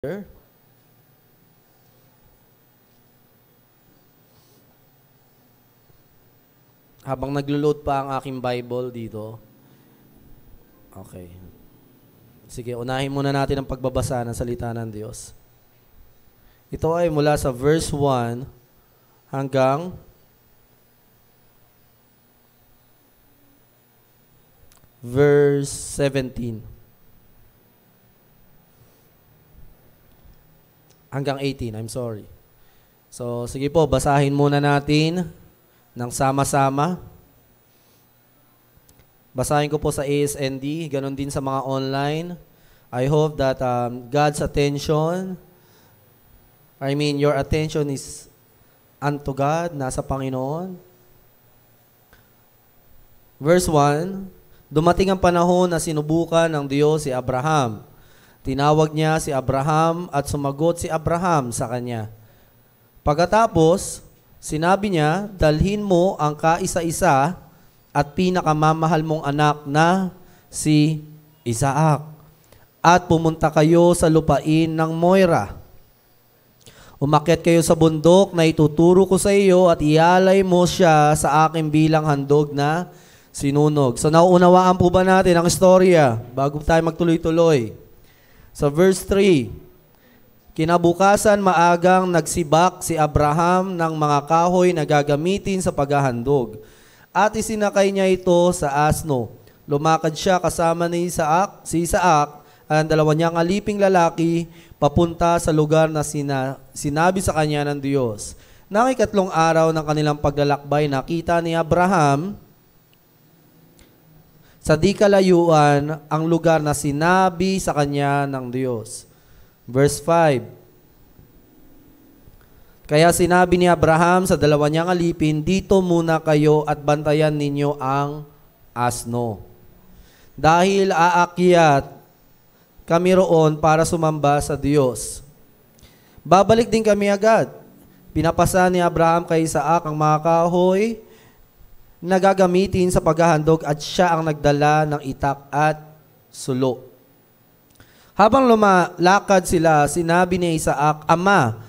Sure. Habang naglo-load pa ang aking Bible dito. Okay. Sige, unahin muna natin ang pagbabasa ng salita ng Diyos. Ito ay mula sa verse 1 hanggang verse 17. Hanggang 18, I'm sorry. So, sige po, basahin muna natin ng sama-sama. Basahin ko po sa ASND, ganon din sa mga online. I hope that God's attention, your attention is unto God, nasa Panginoon. Verse 1, dumating ang panahon na sinubukan ng Diyos si Abraham. Tinawag niya si Abraham at sumagot si Abraham sa kanya. Pagkatapos, sinabi niya, dalhin mo ang kaisa-isa at pinakamamahal mong anak na si Isaac. At pumunta kayo sa lupain ng Moira. Umakyat kayo sa bundok na ituturo ko sa iyo at ialay mo siya sa akin bilang handog na sinunog. So nauunawaan po ba natin ang istorya bago tayo magtuloy-tuloy? Sa verse 3, kinabukasan maagang nagsibak si Abraham ng mga kahoy na gagamitin sa paghahandog. At isinakay niya ito sa asno. Lumakad siya kasama ni si Isaac, at ang dalawa niyang aliping lalaki, papunta sa lugar na sinabi sa kanya ng Diyos. Nang ikatlong araw ng kanilang paglalakbay, nakita ni Abraham sa di kalayuan ang lugar na sinabi sa kanya ng Diyos. Verse 5. Kaya sinabi ni Abraham sa dalawa niyang alipin, dito muna kayo at bantayan ninyo ang asno. Dahil aakyat kami roon para sumamba sa Diyos. Babalik din kami agad. Pinapasa ni Abraham kay Isaac ang mga kahoy na gagamitin sa paghahandog at siya ang nagdala ng itak at sulo. Habang lumalakad sila, sinabi ni Isaac, Ama,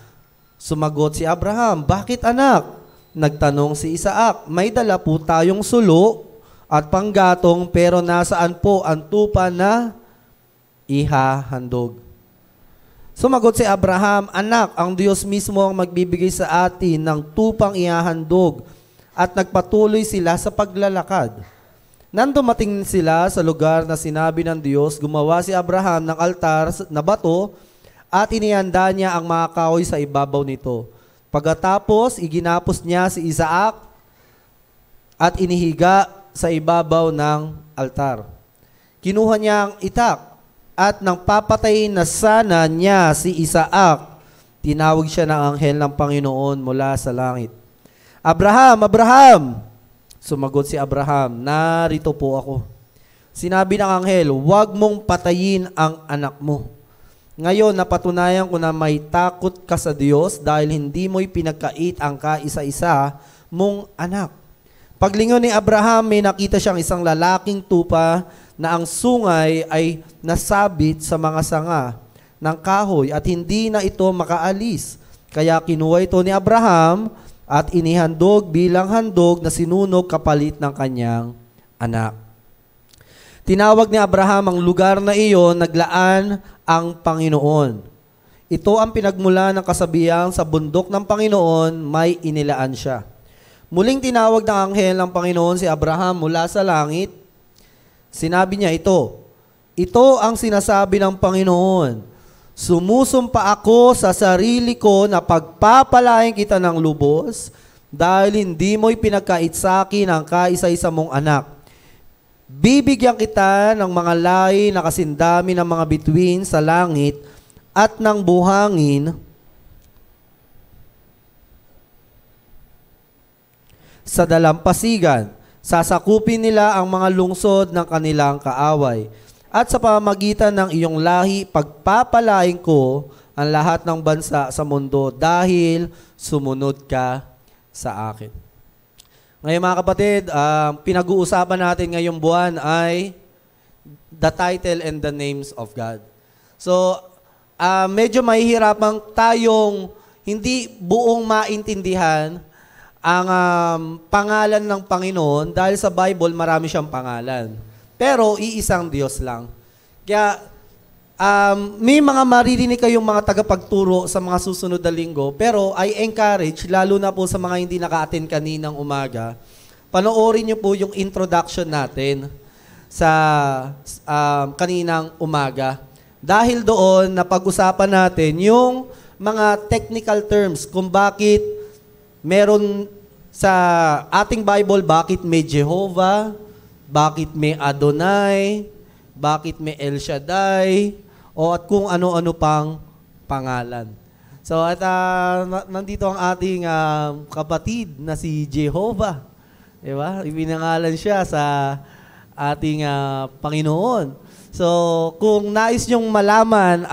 sumagot si Abraham, bakit anak? Nagtanong si Isaac, may dala po tayong sulo at panggatong pero nasaan po ang tupa na ihahandog? Sumagot si Abraham, Anak, ang Diyos mismo ang magbibigay sa atin ng tupang ihahandog. At nagpatuloy sila sa paglalakad. Nang dumating sila sa lugar na sinabi ng Diyos, gumawa si Abraham ng altar na bato at inihanda niya ang mga kahoy sa ibabaw nito. Pagkatapos, iginapos niya si Isaac at inihiga sa ibabaw ng altar. Kinuha niya ang itak at nang papatayin na sana niya si Isaac, tinawag siya ng anghel ng Panginoon mula sa langit. Abraham, Abraham! Sumagot si Abraham, narito po ako. Sinabi ng anghel, huwag mong patayin ang anak mo. Ngayon, napatunayan ko na may takot ka sa Diyos dahil hindi mo'y pinagkait ang kaisa-isa mong anak. Paglingon ni Abraham, may nakita siyang isang lalaking tupa na ang sungay ay nasabit sa mga sanga ng kahoy at hindi na ito makaalis. Kaya kinuha ito ni Abraham at inihandog bilang handog na sinunog kapalit ng kanyang anak. Tinawag ni Abraham ang lugar na iyon, naglaan ang Panginoon. Ito ang pinagmula ng kasabihang sa bundok ng Panginoon, may inilaan siya. Muling tinawag ng anghel ng Panginoon si Abraham mula sa langit. Sinabi niya ito ang sinasabi ng Panginoon, sumusumpa ako sa sarili ko na pagpapalain kita ng lubos dahil hindi mo'y pinagkait sa akin ang kaisa-isa mong anak. Bibigyan kita ng mga lahi na kasindami ng mga bituin sa langit at ng buhangin sa dalampasigan. Sasakupin nila ang mga lungsod ng kanilang kaaway. At sa pamamagitan ng iyong lahi, pagpapalain ko ang lahat ng bansa sa mundo dahil sumunod ka sa akin. Ngayon mga kapatid, pinag-uusapan natin ngayong buwan ay the title and the names of God. So, medyo mahihirapan tayong hindi buong maintindihan ang pangalan ng Panginoon dahil sa Bible marami siyang pangalan. Pero iisang Diyos lang. Kaya may mga maririnig kayong mga tagapagturo sa mga susunod na linggo, pero I encourage, lalo na po sa mga hindi naka-attend kaninang umaga, panoorin niyo po yung introduction natin sa kaninang umaga. Dahil doon, napag-usapan natin yung mga technical terms kung bakit meron sa ating Bible, bakit may Jehovah, bakit may Adonai, bakit may El Shaddai, at kung ano-ano pang pangalan. So, at nandito ang ating kapatid na si Jehovah. Diba? Ibinangalan siya sa ating Panginoon. So, kung nais nyong malaman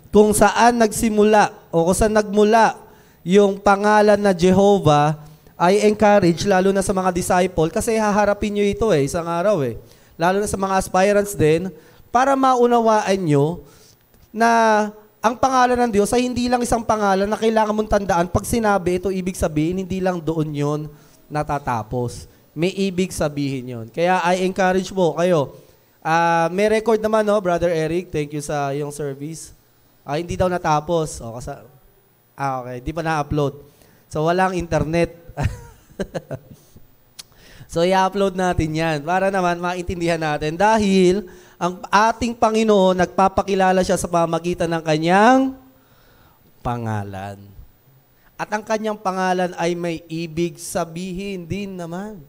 kung saan nagsimula o kung saan nagmula yung pangalan na Jehovah, I encourage, lalo na sa mga disciple, kasi haharapin nyo ito isang araw lalo na sa mga aspirants din, para maunawaan nyo na ang pangalan ng Diyos ay hindi lang isang pangalan na kailangan mong tandaan. Pag sinabi ito, ibig sabihin, hindi lang doon yon natatapos. May ibig sabihin yon. Kaya I encourage po kayo. May record naman, no, Brother Eric. Thank you sa iyong service. Hindi daw natapos. Okay. Di pa na-upload. So, walang internet. So, i-upload natin yan para naman maintindihan natin. Dahil ang ating Panginoon, nagpapakilala siya sa pamamagitan ng kanyang pangalan. At ang kanyang pangalan ay may ibig sabihin din naman.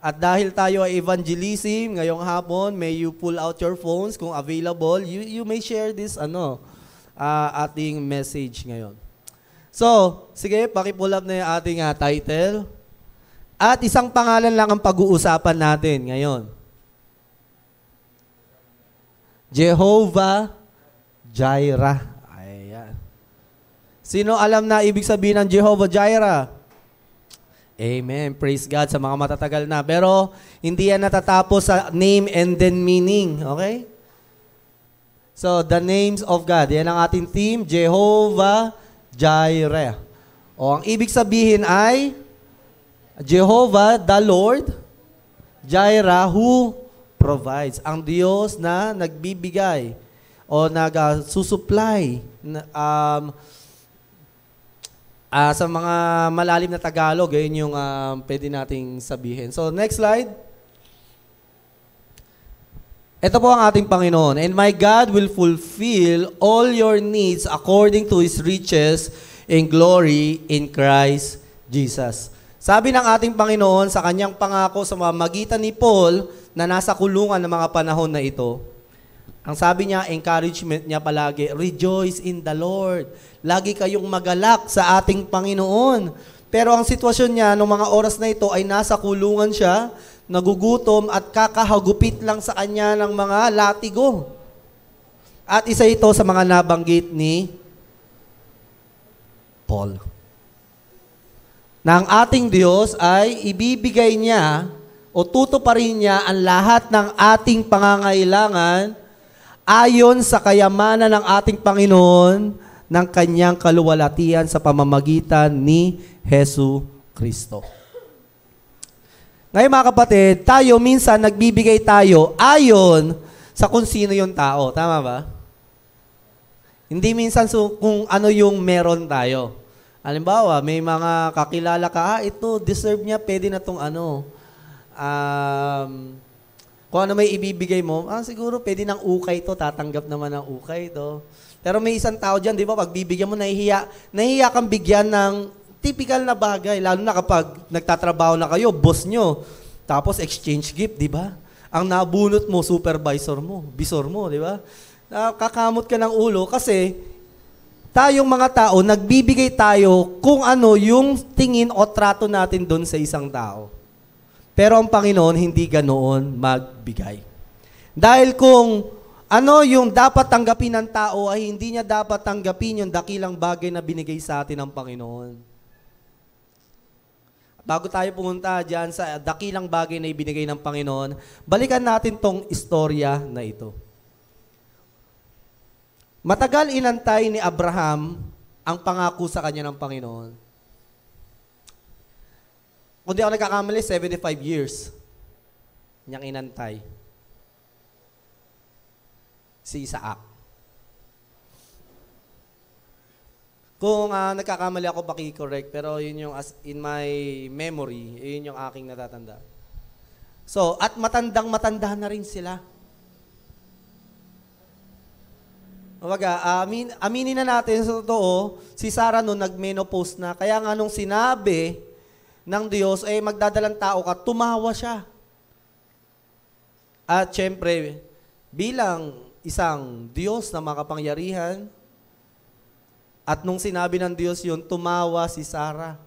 At dahil tayo ay evangelism ngayong hapon, may you pull out your phones kung available. You may share this ating message ngayon. So, sige, paki-pull up na yung ating title. At isang pangalan lang ang pag-uusapan natin ngayon. Jehovah Jireh. Ayan. Sino alam na ibig sabihin ng Jehovah Jireh? Amen. Praise God sa mga matatagal na. Pero hindi yan natatapos sa name and then meaning. Okay? So, the names of God. Yan ang ating theme, Jehovah Jireh. Ang ibig sabihin ay Jehovah, the Lord, Jireh, who provides. Ang Diyos na nagbibigay o nag-susupply sa mga malalim na Tagalog, yun yung pwede nating sabihin. So, next slide. Ito po ang ating Panginoon. And my God will fulfill all your needs according to His riches in glory in Christ Jesus. Sabi ng ating Panginoon sa kanyang pangako sa pamamagitan ni Paul na nasa kulungan ng mga panahon na ito, ang sabi niya, encouragement niya palagi, rejoice in the Lord. Lagi kayong magalak sa ating Panginoon. Pero ang sitwasyon niya, noong mga oras na ito, ay nasa kulungan siya, nagugutom at kakahagupit lang sa kanya ng mga latigo. At isa ito sa mga nabanggit ni Paul. Na ang ating Diyos ay ibibigay niya o tutuparin niya ang lahat ng ating pangangailangan ayon sa kayamanan ng ating Panginoon ng kanyang kaluwalhatian sa pamamagitan ni Hesu Kristo. Ngayon mga kapatid, tayo minsan nagbibigay tayo ayon sa kung sino yung tao. Tama ba? Hindi minsan kung ano yung meron tayo. Halimbawa, may mga kakilala ka, ito, deserve niya, pwede na itong kung ano may ibibigay mo, siguro pwede ng ukay to, tatanggap naman ng ukay to. Pero may isang tao dyan, di ba, pag bibigyan mo, nahihiya kang bigyan ng typical na bagay, lalo na kapag nagtatrabaho na kayo, boss nyo, tapos exchange gift, di ba? Ang nabunot mo, supervisor mo, bisor mo, di ba? Kakamot ka ng ulo kasi tayong mga tao, nagbibigay tayo kung ano yung tingin o trato natin doon sa isang tao. Pero ang Panginoon, hindi ganoon magbigay. Dahil kung ano yung dapat tanggapin ng tao, ay hindi niya dapat tanggapin yung dakilang bagay na binigay sa atin ng Panginoon. Bago tayo pumunta dyan sa dakilang bagay na ibinigay ng Panginoon, balikan natin tong istorya na ito. Matagal inantay ni Abraham ang pangako sa kanya ng Panginoon. Kung di ako nagkakamali, 75 years niyang inantay si Isaac. Kung nagkakamali ako, paki-correct, pero yun yung in my memory, yun yung aking natatanda. So, at matandang-matanda na rin sila. Aminin na natin sa totoo, si Sarah noon nag-menopause na. Kaya nga nung sinabi ng Diyos, magdadalang tao ka, tumawa siya. At syempre, bilang isang Diyos na makapangyarihan, at nung sinabi ng Diyos yun, tumawa si Sarah.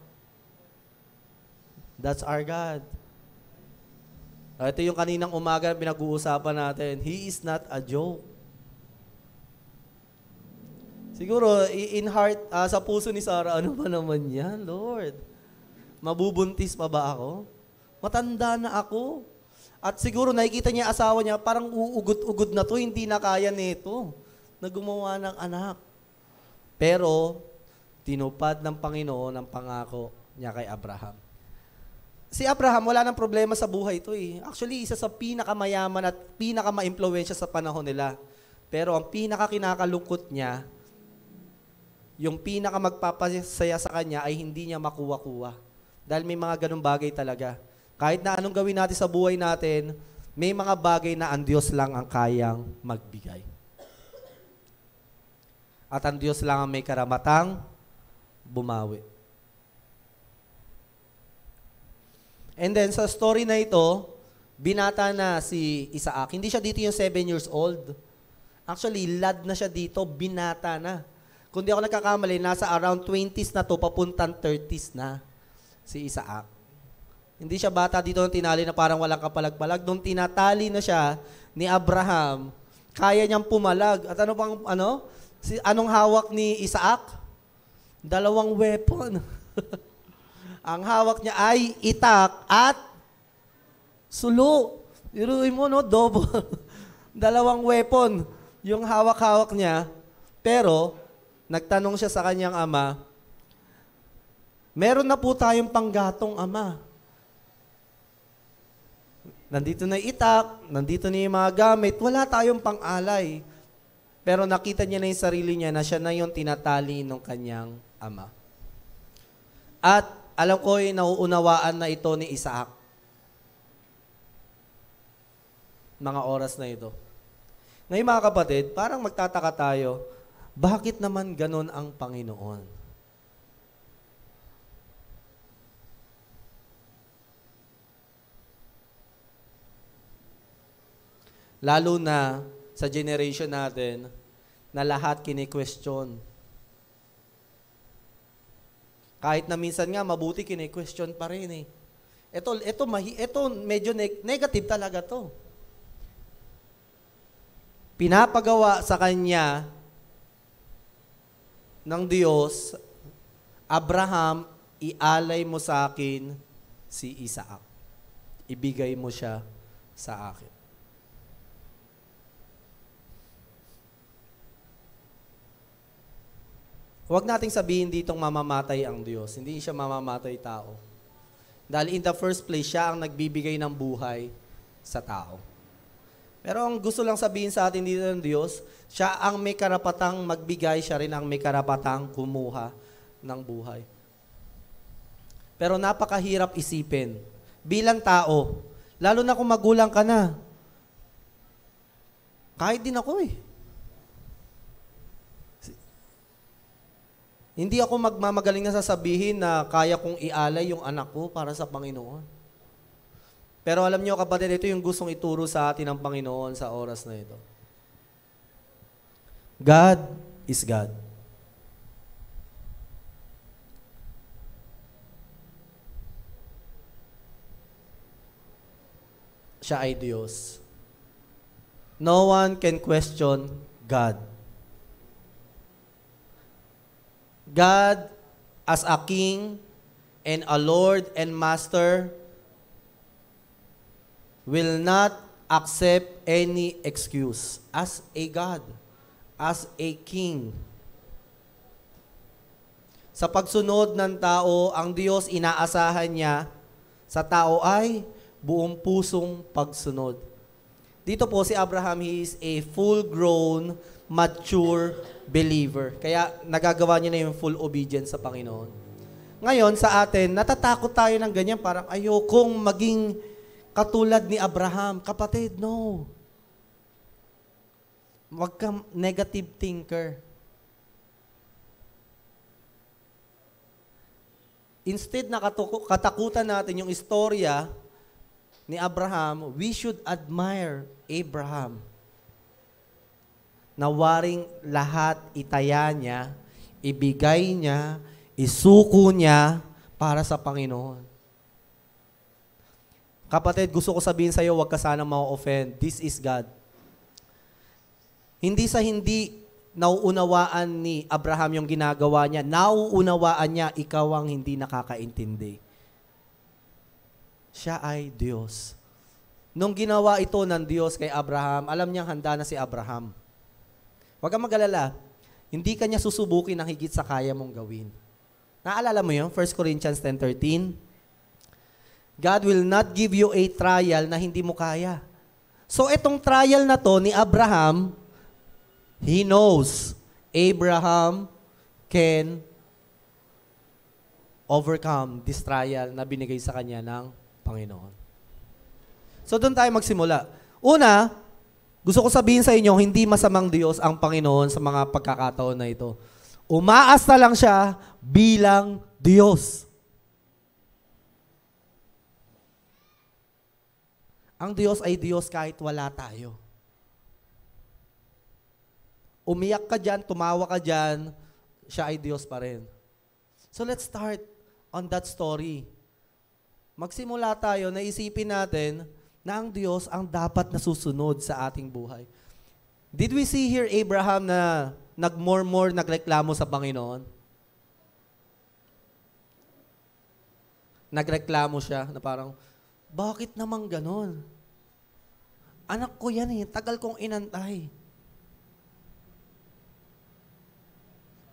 That's our God. Ito yung kaninang umaga pinag-uusapan natin. He is not a joke. Siguro, in heart, sa puso ni Sarah, ano ba naman yan, Lord? Mabubuntis pa ba ako? Matanda na ako. At siguro, nakikita niya asawa niya, parang uugod-ugod na to, hindi na kaya nito na gumawa ng anak. Pero, tinupad ng Panginoon ang pangako niya kay Abraham. Si Abraham, wala nang problema sa buhay ito eh. Actually, isa sa pinakamayaman at pinakama-impluwensya sa panahon nila. Pero ang pinakakinakalungkot niya, yung pinakamagpapasaya sa kanya ay hindi niya makuha-kuha. Dahil may mga ganung bagay talaga. Kahit na anong gawin natin sa buhay natin, may mga bagay na ang Diyos lang ang kayang magbigay. At ang Diyos lang ang may karamatang bumawi. And then sa story na ito, binata na si Isaac. Hindi siya dito yung 7 years old. Actually, lad na siya dito, binata na. Kung di ako nagkakamali, nasa around 20s na to, papuntang 30s na si Isaac. Hindi siya bata dito nung tinali na parang walang kapalag-palag. Nung tinatali na siya ni Abraham, kaya niyang pumalag. At anong hawak ni Isaac? 2 weapon. Ang hawak niya ay itak at sulo. Iruin mo, no? Double. 2 weapon yung hawak-hawak niya. Pero, nagtanong siya sa kanyang ama, meron na po tayong panggatong ama. Nandito na itak, nandito na yung mga gamit, wala tayong pang-alay. Pero nakita niya na yung sarili niya na siya na yung tinatali ng kanyang ama. At alam ko yung nauunawaan na ito ni Isaac. Mga oras na ito. Ngayon mga kapatid, parang magtataka tayo, bakit naman ganon ang Panginoon? Lalo na sa generation natin na lahat kini-question. Kahit na minsan nga mabuti kini-question pa rin eh. Ito medyo negative talaga to. Pinapagawa sa kanya ng Diyos, Abraham, ialay mo sa akin si Isaac. Ibigay mo siya sa akin. Huwag nating sabihin ditong mamamatay ang Diyos. Hindi siya mamamatay tao. Dahil in the first place, siya ang nagbibigay ng buhay sa tao. Pero ang gusto lang sabihin sa atin dito ng Diyos, siya ang may karapatang magbigay, siya rin ang may karapatang kumuha ng buhay. Pero napakahirap isipin. Bilang tao, lalo na kung magulang ka na. Kahit din ako eh. Hindi ako magmamagaling na sasabihin na kaya kong ialay yung anak ko para sa Panginoon. Pero alam niyo kapatid, ito yung gustong ituro sa atin ng Panginoon sa oras na ito. God is God. Siya ay Diyos. No one can question God. God as a King and a Lord and Master will not accept any excuse as a God, as a king. Sa pagsunod ng tao, ang Diyos inaasahan niya sa tao ay buong pusong pagsunod. Dito po si Abraham, he is a full-grown, mature believer. Kaya nagagawa niya na yung full obedience sa Panginoon. Ngayon, sa atin, natatakot tayo ng ganyan, parang ayokong maging katulad ni Abraham. Kapatid, no. Huwag kang negative thinker. Instead na katakutan natin yung istorya ni Abraham, we should admire Abraham. Na waring lahat itaya niya, ibigay niya, isuko niya para sa Panginoon. Kapatid, gusto ko sabihin sa iyo, huwag ka sanang ma-offend. This is God. Hindi sa hindi nauunawaan ni Abraham yung ginagawa niya, nauunawaan niya, ikaw ang hindi nakakaintindi. Siya ay Diyos. Nung ginawa ito ng Diyos kay Abraham, alam niyang handa na si Abraham. Huwag kang mag-alala, hindi ka niya susubukin ng higit sa kaya mong gawin. Naalala mo yun? 1 Corinthians 10:13. God will not give you a trial na hindi mo kaya. So itong trial na to ni Abraham, he knows Abraham can overcome this trial na binigay sa kanya ng Panginoon. So doon tayo magsimula. Una, gusto ko sabihin sa inyo, hindi masamang Diyos ang Panginoon sa mga pagkakataon na ito. Umaasta lang siya bilang Diyos. Ang Diyos ay Diyos kahit wala tayo. Umiyak ka dyan, tumawa ka dyan, siya ay Diyos pa rin. So let's start on that story. Magsimula tayo na isipin natin na ang Diyos ang dapat nasusunod sa ating buhay. Did we see here Abraham na nagmurmur, nagreklamo sa Panginoon? Nagreklamo siya na parang, bakit naman ganon? Anak ko yan eh, tagal kong inantay.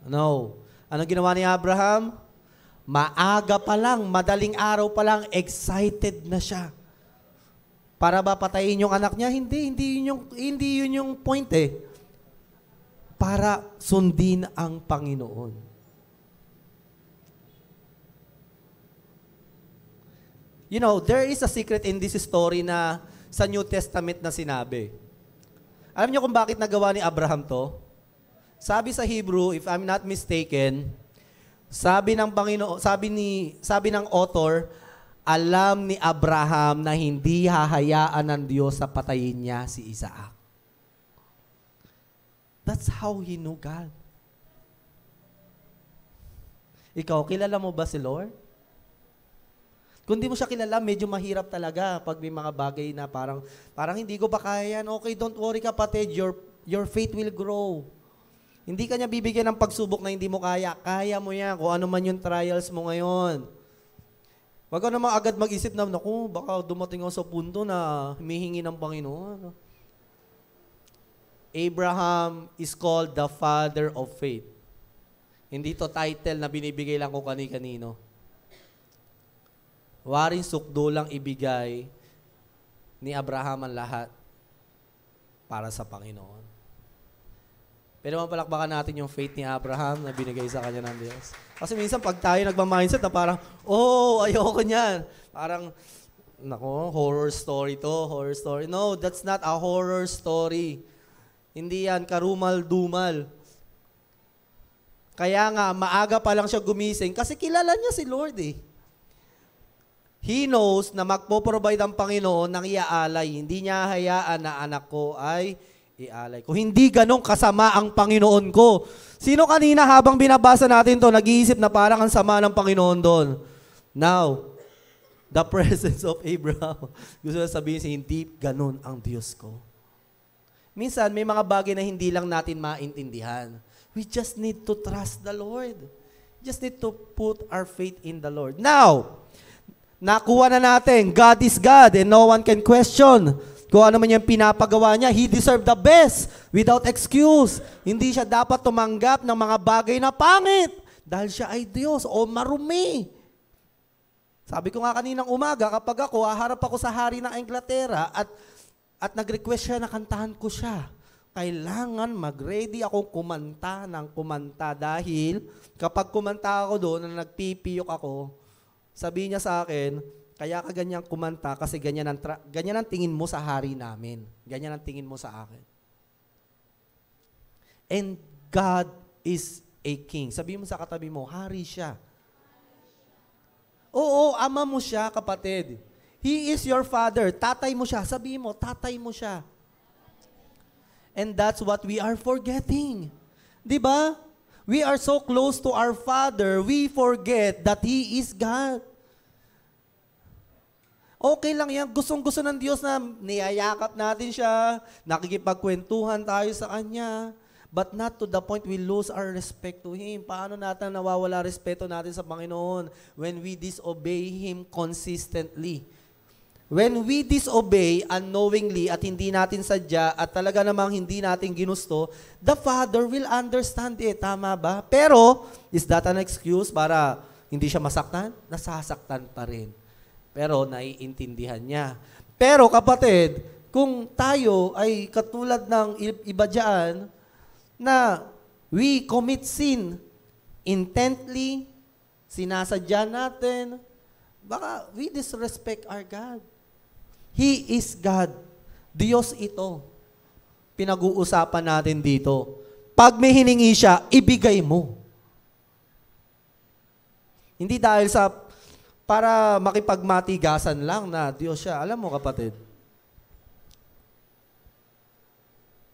No. Anong ginawa ni Abraham? Maaga pa lang, madaling araw pa lang, excited na siya. Para ba patayin yung anak niya? Hindi yun yung point eh. Para sundin ang Panginoon. You know, there is a secret in this story na sa New Testament na sinabi. Alam niyo kung bakit nagawa ni Abraham to? Sabi sa Hebrew, if I'm not mistaken, sabi ng Panginoon, sabi ng author, alam ni Abraham na hindi hahayaan ng Diyos sa patayin niya si Isaac. That's how he knew God. Ikaw, kilala mo ba si Lord? Kung di mo siya kilala, medyo mahirap talaga pag may mga bagay na parang hindi ko pa kaya yan. Okay, don't worry kapatid, your faith will grow. Hindi ka niya bibigyan ng pagsubok na hindi mo kaya. Kaya mo yan kung ano man yung trials mo ngayon. Wag ka naman agad mag-isip na, naku, baka dumating ako sa punto na humihingi ng Panginoon. Abraham is called the father of faith. Hindi to title na binibigay lang kung kani-kanino. Waring sukdo lang ibigay ni Abraham ang lahat para sa Panginoon. Pero mapalakbakan natin yung faith ni Abraham na binigay sa kanya ng Diyos. Kasi minsan pag tayo nagmamindset na parang, ayoko niyan. Parang, nako, horror story to, horror story. No, that's not a horror story. Hindi yan, karumal-dumal. Kaya nga, maaga pa lang siya gumising kasi kilala niya si Lord eh. He knows na magpo-provide ang Panginoon ng iaalay. Hindi niya hayaan na anak ko ay ialay ko. Hindi ganong kasama ang Panginoon ko. Sino kanina habang binabasa natin to nag-iisip na parang ang sama ng Panginoon doon? Now, the presence of Abraham. Gusto na sabihin siya, hindi ganon ang Diyos ko. Minsan, may mga bagay na hindi lang natin maintindihan. We just need to trust the Lord. Just need to put our faith in the Lord. Now, nakuha na natin, God is God and no one can question Kung ano man yung pinapagawa niya, he deserved the best without excuse. Hindi siya dapat tumanggap ng mga bagay na pangit dahil siya ay Diyos o marumi. Sabi ko nga kaninang umaga, kapag ako, haharap ako sa hari ng Inglaterra at nag-request siya na kantahan ko siya, kailangan mag-ready akong kumanta ng kumanta dahil kapag kumanta ako doon na nagpipiyok ako, sabi niya sa akin, kaya ka ganyang kumanta kasi ganyan ang tingin mo sa hari namin. Ganyan ang tingin mo sa akin. And God is a king. Sabi mo sa katabi mo, hari siya. Oo, ama mo siya, kapatid. He is your father. Tatay mo siya. Sabi mo, tatay mo siya. And that's what we are forgetting. Diba? We are so close to our Father, we forget that He is God. Okay lang yan. Gustong-gusto ng Diyos na niyayakap natin siya, nakikipagkwentuhan tayo sa Kanya, but not to the point we lose our respect to Him. Paano natin nawawala respeto natin sa Panginoon when we disobey Him consistently? When we disobey unknowingly at hindi natin sadya at talaga namang hindi natin ginusto, the Father will understand it. Tama ba? Pero, is that an excuse para hindi siya masaktan? Nasasaktan pa rin. Pero naiintindihan niya. Pero kapatid, kung tayo ay katulad ng iba dyan, na we commit sin intently, sinasadya natin, baka we disrespect our God. He is God. Diyos ito. Pinag-uusapan natin dito. Pag may hiningi siya, ibigay mo. Hindi dahil sa para makipagmatigasan lang na Diyos siya. Alam mo kapatid,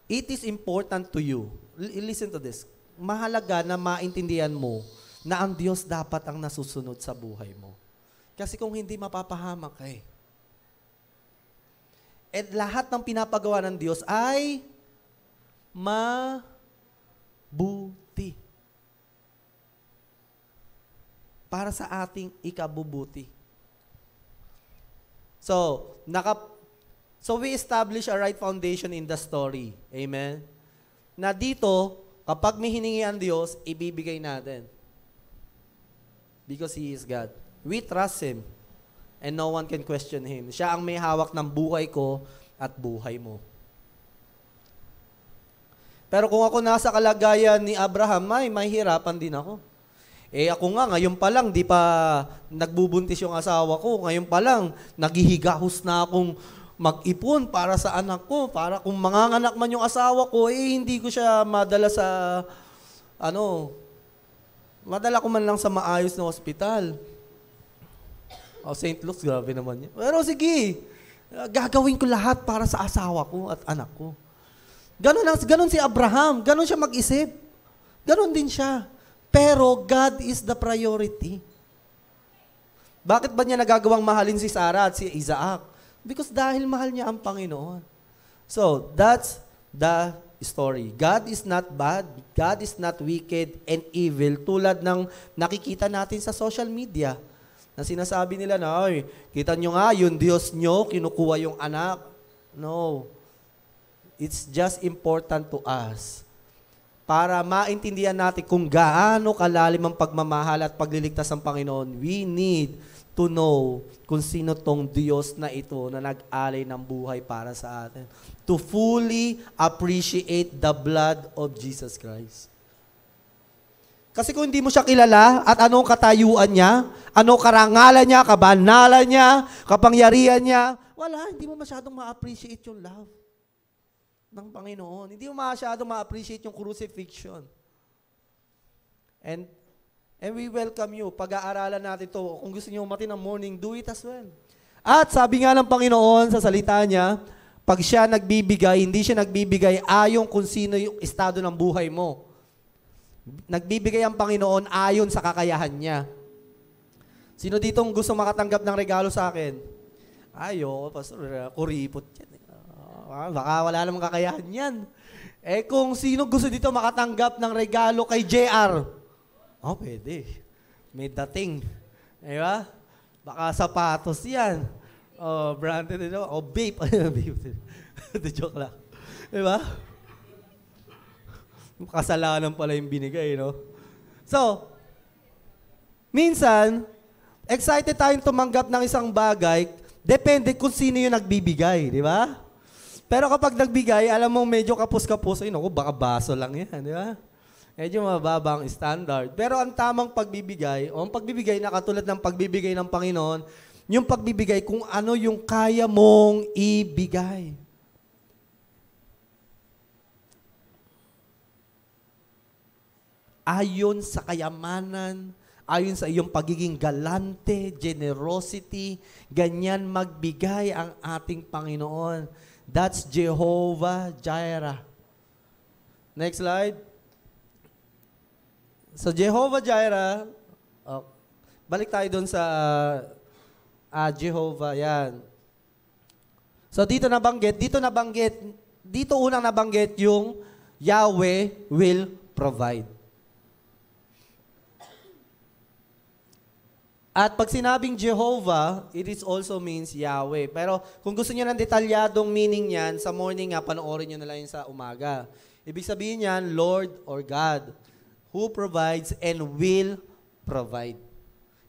it is important to you. Listen to this. Mahalaga na maintindihan mo na ang Diyos dapat ang nasusunod sa buhay mo. Kasi kung hindi, mapapahamak ka eh. At lahat ng pinapagawa ng Diyos ay mabuti. Para sa ating ikabubuti. So we establish a right foundation in the story. Amen? Na dito, kapag may hiningi ang Diyos, ibibigay natin. Because He is God. We trust Him. And no one can question Him. Siya ang may hawak ng buhay ko at buhay mo. Pero kung ako nasa kalagayan ni Abraham, may mahirapan din ako. Eh ako nga, ngayon pa lang, di pa nagbubuntis yung asawa ko. Ngayon pa lang, naghihigahos na akong mag-ipon para sa anak ko. Para kung manganganak man yung asawa ko, eh hindi ko siya madala sa, madala ko man lang sa maayos na ospital. St. Luke's, grabe naman yan. Pero sige, gagawin ko lahat para sa asawa ko at anak ko. Ganon si Abraham. Ganon siya mag-isip. Ganon din siya. Pero God is the priority. Bakit ba niya nagagawang mahalin si Sarah at si Isaac? Because dahil mahal niya ang Panginoon. So, that's the story. God is not bad. God is not wicked and evil tulad ng nakikita natin sa social media. Na sinasabi nila na, ay, kita nyo nga, yung Diyos nyo, kinukuha yung anak. No. It's just important to us para maintindihan natin kung gaano kalalim ang pagmamahal at pagliligtas ng Panginoon. We need to know kung sino tong Diyos na ito na nag-alay ng buhay para sa atin. To fully appreciate the blood of Jesus Christ. Kasi kung hindi mo siya kilala at anong katayuan niya, anong karangalan niya, kabanalan niya, kapangyarihan niya, wala, hindi mo masyadong ma-appreciate yung love ng Panginoon. Hindi mo masyadong ma-appreciate yung crucifixion. And we welcome you. Pag-aaralan natin ito. Kung gusto niyo umatin ng morning, do it as well. At sabi nga ng Panginoon sa salita niya, pag siya nagbibigay, hindi siya nagbibigay ayon kung sino yung estado ng buhay mo. Nagbibigay ang Panginoon ayon sa kakayahan niya. Sino ditong gusto makatanggap ng regalo sa akin? Ayoko, pastor, kuripot yan. Baka wala namang kakayahan yan. Eh kung sino gusto dito makatanggap ng regalo kay JR, pwede. May dating. Diba? Baka sapatos yan. Oh, branded din ako. Oh, vape. Vape. The joke lang. Diba? Kasalanan pala yung binigay, no? So, minsan, excited tayong tumanggap ng isang bagay, depende kung sino yung nagbibigay, di ba? Pero kapag nagbigay, alam mo medyo kapos-kapos, ay naku, baka baso lang yan, di ba? Medyo mababa ang standard. Pero ang tamang pagbibigay, o ang pagbibigay na katulad ng pagbibigay ng Panginoon, yung pagbibigay kung ano yung kaya mong ibigay. Ayon sa kayamanan, ayon sa iyong pagiging galante, generosity, ganyan magbigay ang ating Panginoon. That's Jehovah Jireh. Next slide. So Jehovah Jireh, balik tayo doon sa Jehovah, yan. So dito unang nabanggit yung Yahweh will provide. At pag sinabing Jehovah, it is also means Yahweh. Pero kung gusto niyo ng detalyadong meaning niyan, sa morning nga, panoorin niyo na lang yun sa umaga. Ibig sabihin niyan, Lord or God, who provides and will provide.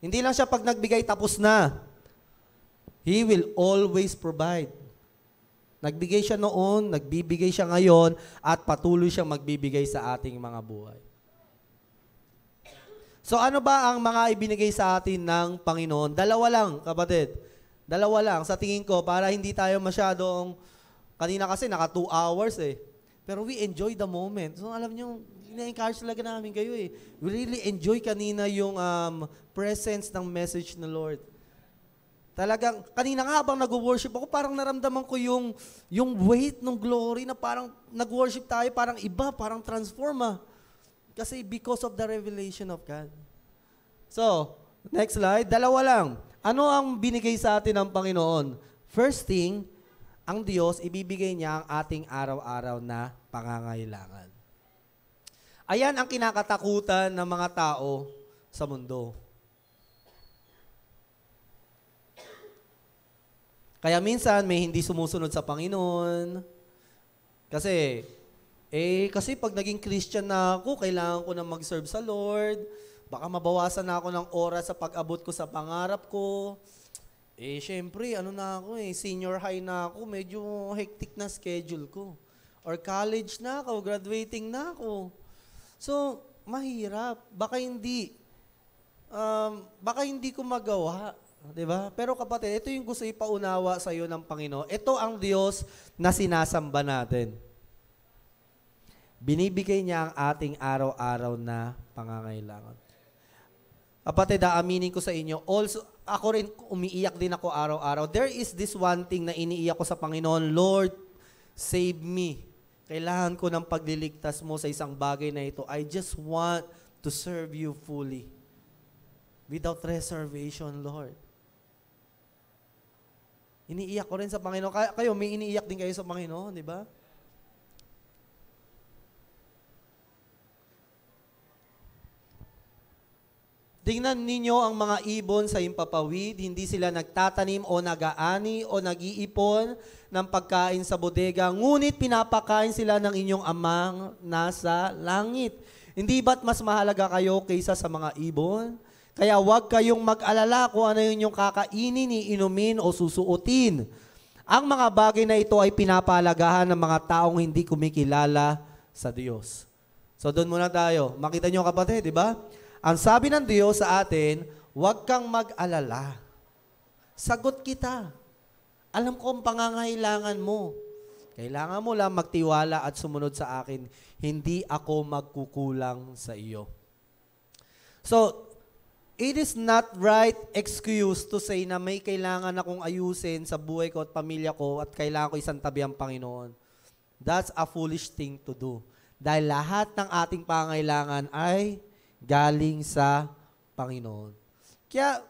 Hindi lang siya pag nagbigay tapos na. He will always provide. Nagbigay siya noon, nagbibigay siya ngayon, at patuloy siyang magbibigay sa ating mga buhay. So ano ba ang mga ibinigay sa atin ng Panginoon? Dalawa lang, kapatid. Dalawa lang. Sa tingin ko, para hindi tayo masyadong, kanina kasi naka 2 hours eh. Pero we enjoy the moment. So alam niyo, ina-encourage talaga namin kayo eh. We really enjoy kanina yung presence ng message ng Lord. Talagang, kanina nga habang nag-worship ako, parang naramdaman ko yung weight ng glory na parang nag-worship tayo, parang iba, parang transforma. Kasi because of the revelation of God. So, next slide. Dalawa lang. Ano ang binigay sa atin ng Panginoon? First thing, ang Diyos, ibibigay niya ang ating araw-araw na pangangailangan. Ayan ang kinakatakutan ng mga tao sa mundo. Kaya minsan may hindi sumusunod sa Panginoon. Kasi pag naging Christian na ako, kailangan ko na mag-serve sa Lord. Baka mabawasan na ako ng oras sa pag-abot ko sa pangarap ko. Syempre, senior high na ako, medyo hectic na schedule ko. Or college na ako, graduating na ako. So, mahirap. Baka hindi ko magawa. Diba? Pero kapatid, ito yung gusto ipaunawa sa iyo ng Panginoon. Ito ang Diyos na sinasamba natin. Binibigay niya ang ating araw-araw na pangangailangan. Kapatid, aaminin ko sa inyo, also, ako rin, umiiyak din ako araw-araw. There is this one thing na iniiyak ko sa Panginoon, Lord, save me. Kailangan ko ng pagliligtas mo sa isang bagay na ito. I just want to serve you fully. Without reservation, Lord. Iniiyak ko rin sa Panginoon. Kayo, may iniiyak din kayo sa Panginoon, di ba? Tingnan ninyo ang mga ibon sa impapawid, hindi sila nagtatanim o nag-aani o nag-iipon ng pagkain sa bodega, ngunit pinapakain sila ng inyong amang nasa langit. Hindi ba't mas mahalaga kayo kaysa sa mga ibon? Kaya huwag kayong mag-alala kung ano yung kakainin, iinumin o susuotin. Ang mga bagay na ito ay pinapalagahan ng mga taong hindi kumikilala sa Diyos. So doon muna tayo. Makita nyo kapatid, di ba? Ang sabi ng Diyos sa atin, huwag kang mag-alala. Sagot kita. Alam ko ang pangangailangan mo. Kailangan mo lang magtiwala at sumunod sa akin. Hindi ako magkukulang sa iyo. So, it is not right excuse to say na may kailangan akong ayusin sa buhay ko at pamilya ko at kailangan ko isang tabi ang Panginoon. That's a foolish thing to do. Dahil lahat ng ating pangangailangan ay galing sa Panginoon. Kaya,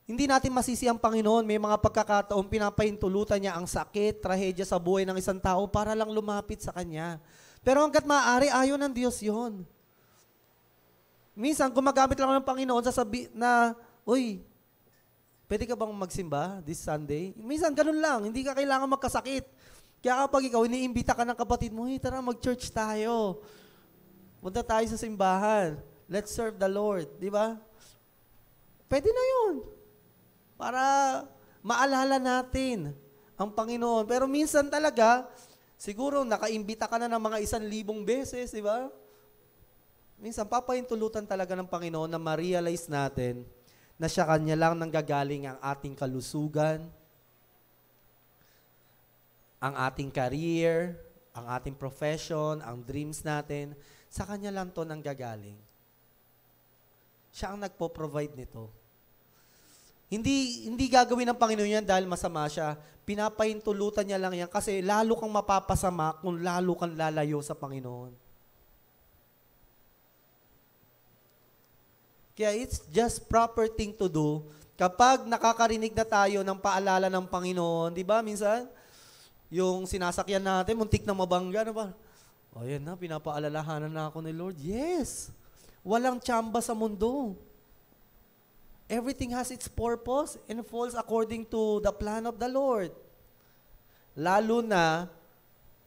hindi natin masisi ang Panginoon. May mga pagkakataon, pinapahintulutan niya ang sakit, trahedya sa buhay ng isang tao para lang lumapit sa Kanya. Pero hanggat maaari, ayaw ng Diyos yon. Minsan, gumagamit lang ng Panginoon, sasabi na, uy, Pwede ka bang magsimba this Sunday? Minsan ganun lang, hindi ka kailangan magkasakit. Kaya kapag ikaw, iniimbita ka ng kapatid mo, hey, tara mag-church tayo. Punta tayo sa simbahan. Let's serve the Lord. Di ba? Pwede na yun. Para maalala natin ang Panginoon. Pero minsan talaga, siguro nakaimbita ka na ng mga 1,000 beses, di ba? Minsan, papahintulutan talaga ng Panginoon na ma-realize natin na siya kanya lang nanggagaling ang ating kalusugan, ang ating career, ang ating profession, ang dreams natin, sa kanya lang to nanggagaling. Siya ang nagpo-provide nito. Hindi gagawin ng Panginoon yan dahil masama siya. Pinapahintulutan niya lang yan kasi lalo kang mapapasama kung lalo kang lalayo sa Panginoon. Kaya it's just proper thing to do. Kapag nakakarinig na tayo ng paalala ng Panginoon, di ba minsan, yung sinasakyan natin, muntik na mabangga, ano ba? O yan na, pinapaalalahanan na ako ni Lord. Yes! Walang tsamba sa mundo. Everything has its purpose and falls according to the plan of the Lord. Lalo na,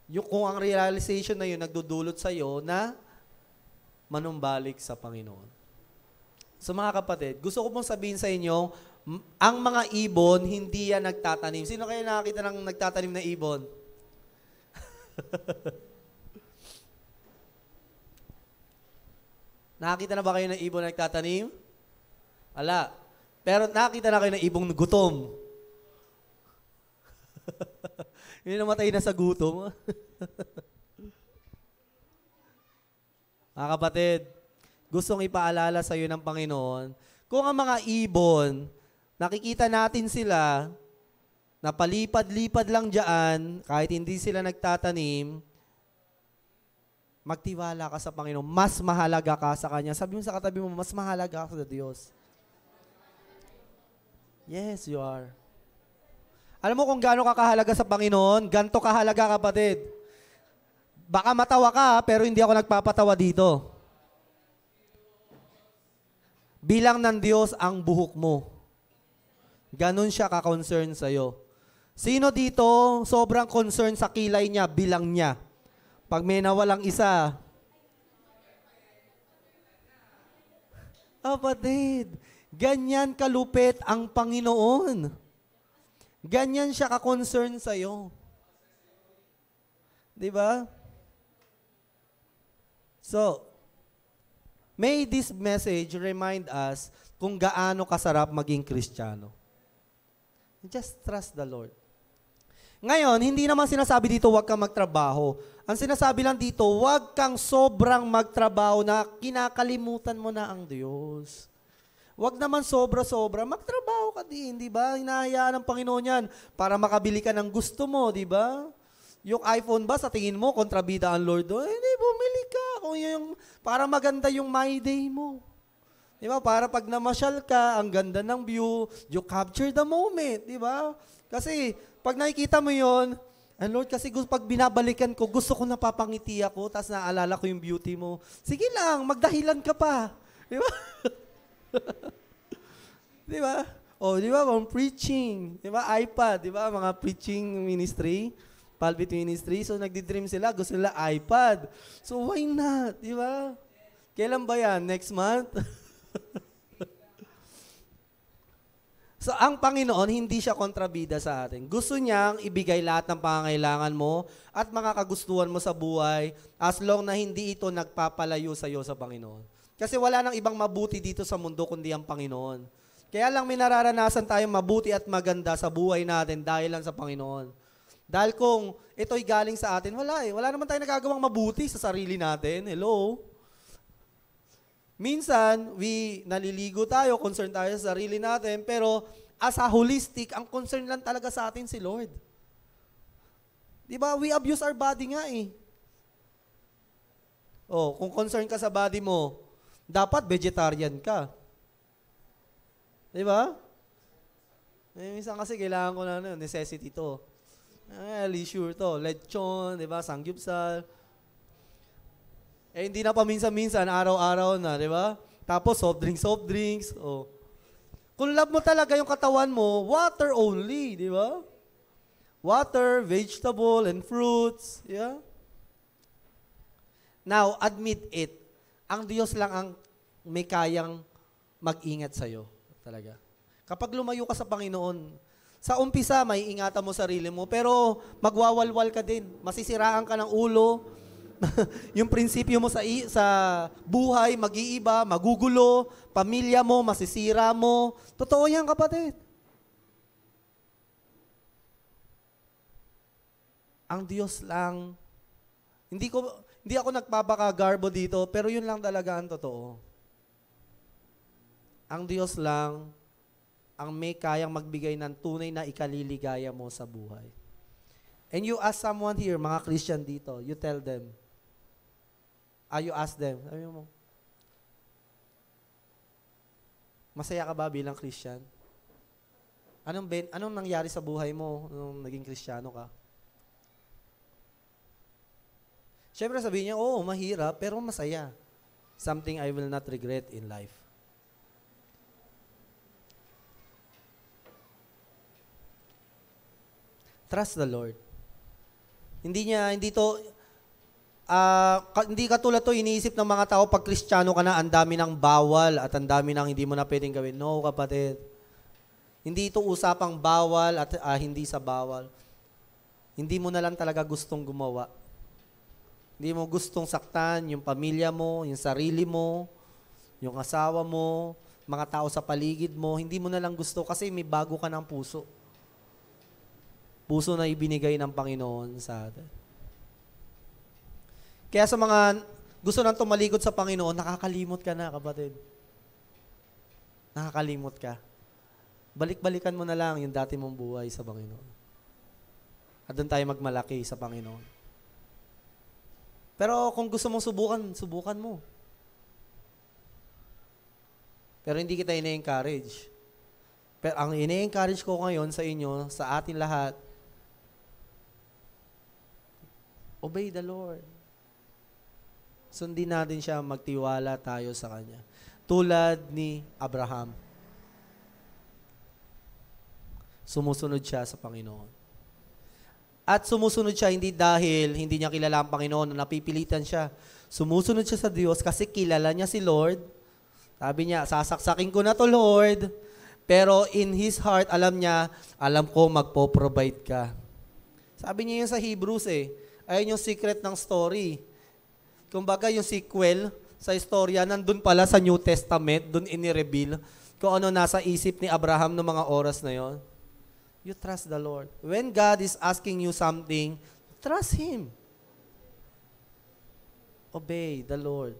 kung ang realization na yun nagdudulot sa'yo na manumbalik sa Panginoon. So mga kapatid, gusto ko pong sabihin sa inyo, ang mga ibon, hindi yan nagtatanim. Sino kayo nakakita ng nagtatanim na ibon? Nakakita na ba kayo ng ibon na nagtatanim? Ala. Pero nakakita na kayo ng ibong gutom. Hindi namatay na sa gutom. Mga kapatid, gustong ipaalala sa iyo ng Panginoon, kung ang mga ibon, nakikita natin sila, na palipad-lipad lang dyan, kahit hindi sila nagtatanim, magtiwala ka sa Panginoon, mas mahalaga ka sa Kanya. Sabi mo sa katabi mo, mas mahalaga ka sa Diyos. Yes, you are. Alam mo kung gaano ka kahalaga sa Panginoon, ganito kahalaga, kapatid. Baka matawa ka, pero hindi ako nagpapatawa dito. Bilang ng Diyos ang buhok mo. Ganon siya ka-concern sa'yo. Sino dito sobrang concern sa kilay niya, bilang niya? Pag may nawalang isa. Kapatid, ganyan kalupit ang Panginoon. Ganyan siya ka-concern sa'yo. Diba? So, may this message remind us kung gaano kasarap maging Kristiyano. Just trust the Lord. Ngayon, hindi naman sinasabi dito huwag kang magtrabaho. Ang sinasabi lang dito, huwag kang sobrang magtrabaho na kinakalimutan mo na ang Diyos. Huwag naman sobra-sobra, magtrabaho ka din, di ba? Hinahayaan ng Panginoon yan para makabili ka ng gusto mo, di ba? Yung iPhone ba, sa tingin mo, kontrabida ang Lord doon? Hindi, bumili ka. Kung yung, para maganda yung my day mo. Di ba? Para pag namasyal ka, ang ganda ng view, you capture the moment. Di ba? Kasi, pag nakikita mo yon, Lord, kasi pag binabalikan ko, gusto ko napapangiti ako, tapos naalala ko yung beauty mo. Sige lang, magdahilan ka pa. Di ba? Di ba? O, di ba? Mga preaching. Di ba? iPad. Di ba? Mga preaching ministry. Pulpit ministry. So, nagdi-dream sila. Gusto nila iPad. So, why not? Di ba? Kailan ba yan? Next month? So, ang Panginoon, hindi siya kontrabida sa atin. Gusto niyang ibigay lahat ng pangangailangan mo at mga kagustuhan mo sa buhay as long na hindi ito nagpapalayo sa iyo sa Panginoon. Kasi wala nang ibang mabuti dito sa mundo kundi ang Panginoon. Kaya lang may nararanasan tayong mabuti at maganda sa buhay natin dahil lang sa Panginoon. Dahil kung ito'y galing sa atin, wala eh. Wala naman tayong nagagawang mabuti sa sarili natin. Hello? Minsan, naliligo tayo, concern tayo sa sarili natin, pero as a holistic, ang concern lang talaga sa atin si Lord. Di ba? We abuse our body nga eh. Oh, kung concern ka sa body mo, dapat vegetarian ka. Di ba? Minsan kasi kailangan ko na necessity to. Leisure to. Lechon, di ba? Sanggupsal. Hindi na pa minsan-minsan, araw-araw na, di ba? Tapos soft drinks. Oh. Kung love mo talaga yung katawan mo, water only, di ba? Water, vegetable, and fruits. Yeah? Now, admit it. Ang Diyos lang ang may kayang mag-ingat sa'yo. Talaga. Kapag lumayo ka sa Panginoon, sa umpisa, may ingatan mo sarili mo, pero magwawalwal ka din. Masisiraan ka ng ulo. Yung prinsipyo mo sa buhay, mag-iiba, magugulo, pamilya mo, masisira mo. Totoo yan, kapatid. Ang Diyos lang. Hindi ako nagpapakagarbo dito, pero yun lang talaga ang totoo. Ang Diyos lang ang may kayang magbigay ng tunay na ikaliligaya mo sa buhay. And you ask someone here, mga Christian dito, you tell them. You ask them, sabi mo, masaya ka ba bilang Christian? Anong nangyari sa buhay mo nung naging Kristiyano ka? Siyempre sabihin niya, oo, mahirap, pero masaya. Something I will not regret in life. Trust the Lord. Hindi katulad to iniisip ng mga tao pag Kristiyano ka na, ang dami ng bawal at ang dami ng hindi mo na pwedeng gawin. No, kapatid. Hindi ito usapang bawal at hindi sa bawal. Hindi mo na lang talaga gustong gumawa. Hindi mo gustong saktan yung pamilya mo, yung sarili mo, yung asawa mo, mga tao sa paligid mo. Hindi mo na lang gusto kasi may bago ka ng puso. Puso na ibinigay ng Panginoon sa atin. Kaya sa mga gusto nang tumalikod sa Panginoon, nakakalimot ka na, kapatid. Nakakalimot ka. Balik-balikan mo na lang yung dati mong buhay sa Panginoon. At doon tayo magmalaki sa Panginoon. Pero kung gusto mong subukan mo. Pero hindi kita ine-encourage. Pero ang ine-encourage ko ngayon sa inyo, sa atin lahat, obey the Lord. Sundin natin siya, magtiwala tayo sa Kanya. Tulad ni Abraham. Sumusunod siya sa Panginoon. At sumusunod siya hindi dahil hindi niya kilala ang Panginoon na napipilitan siya. Sumusunod siya sa Diyos kasi kilala niya si Lord. Sabi niya, sasaksakin ko na to, Lord. Pero in his heart, alam ko magpo-provide ka. Sabi niya yun sa Hebrews Ayun yung secret ng story. Kumbaga yung sequel sa istorya, nandun pala sa New Testament, dun inireveal kung ano nasa isip ni Abraham noong mga oras na yon. You trust the Lord. When God is asking you something, trust Him. Obey the Lord.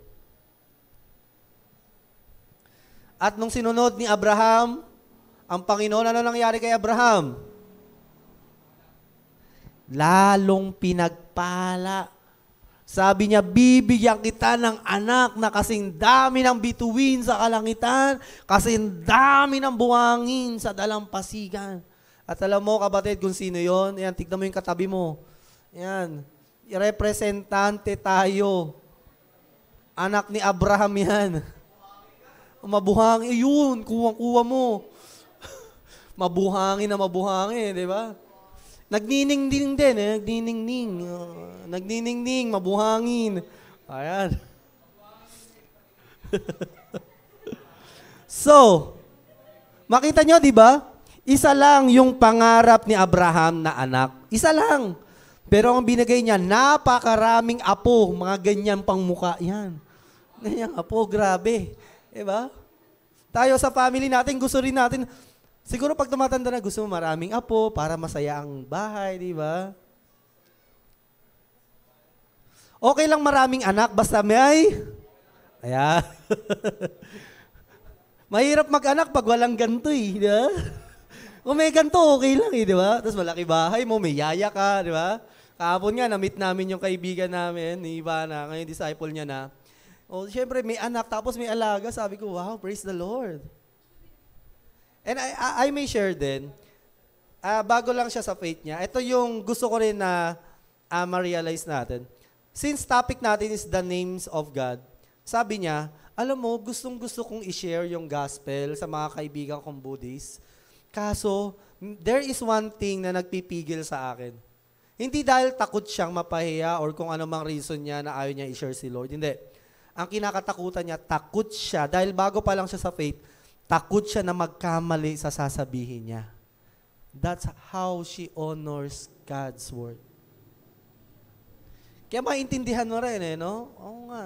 At nung sinunod ni Abraham, ang Panginoon, ano nangyari kay Abraham? Lalong pinagpala. Sabi niya, bibigyan kita ng anak na kasing dami ng bituin sa kalangitan, kasing dami ng buhangin sa dalampasigan. At alam mo, kapatid, kung sino yon? Yan, tignan mo yung katabi mo. Yan, representante tayo. Anak ni Abraham yan. Mabuhangin, yun, kuha mo. Mabuhangin na mabuhangin, di ba? Nagniningning din, nagniningning. Nagniningning, mabuhangin. Ayan. So, makita nyo, di ba? Isa lang yung pangarap ni Abraham na anak. Isa lang. Pero ang binigay niya, napakaraming apo, mga ganyan pang muka. Yan. Ganyang apo, grabe. Diba? Tayo sa family natin, gusto rin natin, siguro pag tumatanda na, gusto mo maraming apo para masaya ang bahay, di ba? Okay lang maraming anak, basta may... Ayan. Mahirap mag-anak pag walang ganto di ba? Kung may ganto, okay lang di ba? Tapos malaki bahay mo, may yaya ka, di ba? Kahapon nga, na-meet namin yung kaibigan namin, ni Ivana, ngayon disciple niya na. O, syempre, may anak, tapos may alaga. Sabi ko, wow, praise the Lord. And I may share din, bago lang siya sa faith niya, ito yung gusto ko rin na ma-realize natin. Since topic natin is the names of God, sabi niya, Alam mo, gustong-gusto kong i-share yung gospel sa mga kaibigan kong Buddhist. Kaso, there is one thing na nagpipigil sa akin. Hindi dahil takot siyang mapahiya or kung anumang reason niya na ayaw niya i-share si Lord. Hindi. Ang kinakatakutan niya, takot siya. Dahil bago pa lang siya sa faith, takot siya na magkamali sa sasabihin niya. That's how she honors God's word. Kaya maintindihan mo rin no? Oo nga.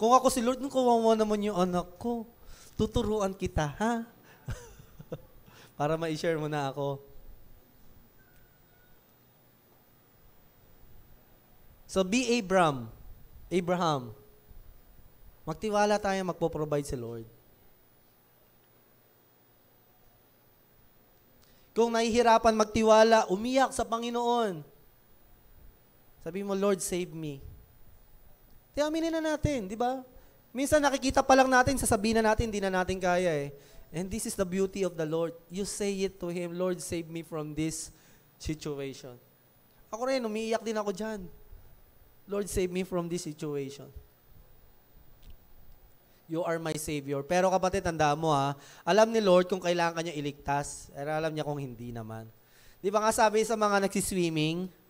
Kung ako si Lord, kawawa naman yung anak ko. Tuturuan kita, ha? Para ma-share mo na ako. So, be Abraham. Magtiwala tayo, magpo-provide si Lord. Kung nahihirapan magtiwala, umiyak sa Panginoon. Sabi mo, Lord, save me. Aminin na natin, di ba? Minsan nakikita pa lang natin, sasabihin na natin, hindi na natin kaya eh. And this is the beauty of the Lord. You say it to Him, Lord, save me from this situation. Ako rin, umiiyak din ako dyan. Lord, save me from this situation. You are my Savior. Pero kapatid, tandaan mo alam ni Lord kung kailangan kanya iligtas. Pero alam niya kung hindi naman. Di ba nga sabi sa mga nagsiswimming,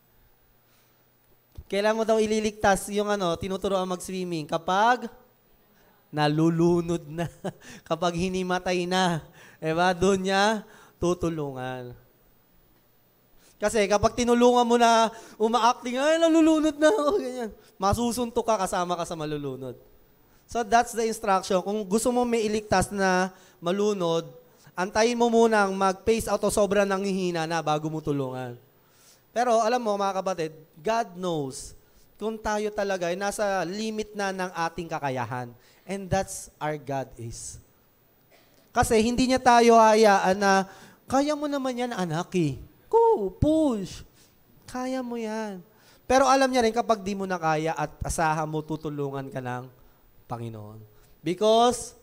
kailan mo daw ililigtas yung tinuturoan mag-swimming? Kapag nalulunod na. Kapag hinimatay na. Diba? Doon niya tutulungan. Kasi kapag tinulungan mo na umaacting, ay, nalulunod na. O, ganyan. Masusuntok ka kasama ka sa malulunod. So that's the instruction. Kung gusto mo may iligtas na malunod, antayin mo munang mag-pace out o sobrang nanghihina na bago mo tulungan. Pero alam mo mga kapatid, God knows kung tayo talaga ay nasa limit na ng ating kakayahan. And that's our God is. Kasi hindi niya tayo hayaan na, kaya mo naman yan anak eh. Go, push. Kaya mo yan. Pero alam niya rin kapag di mo na kaya at asahan mo, tutulungan ka ng Panginoon. Because,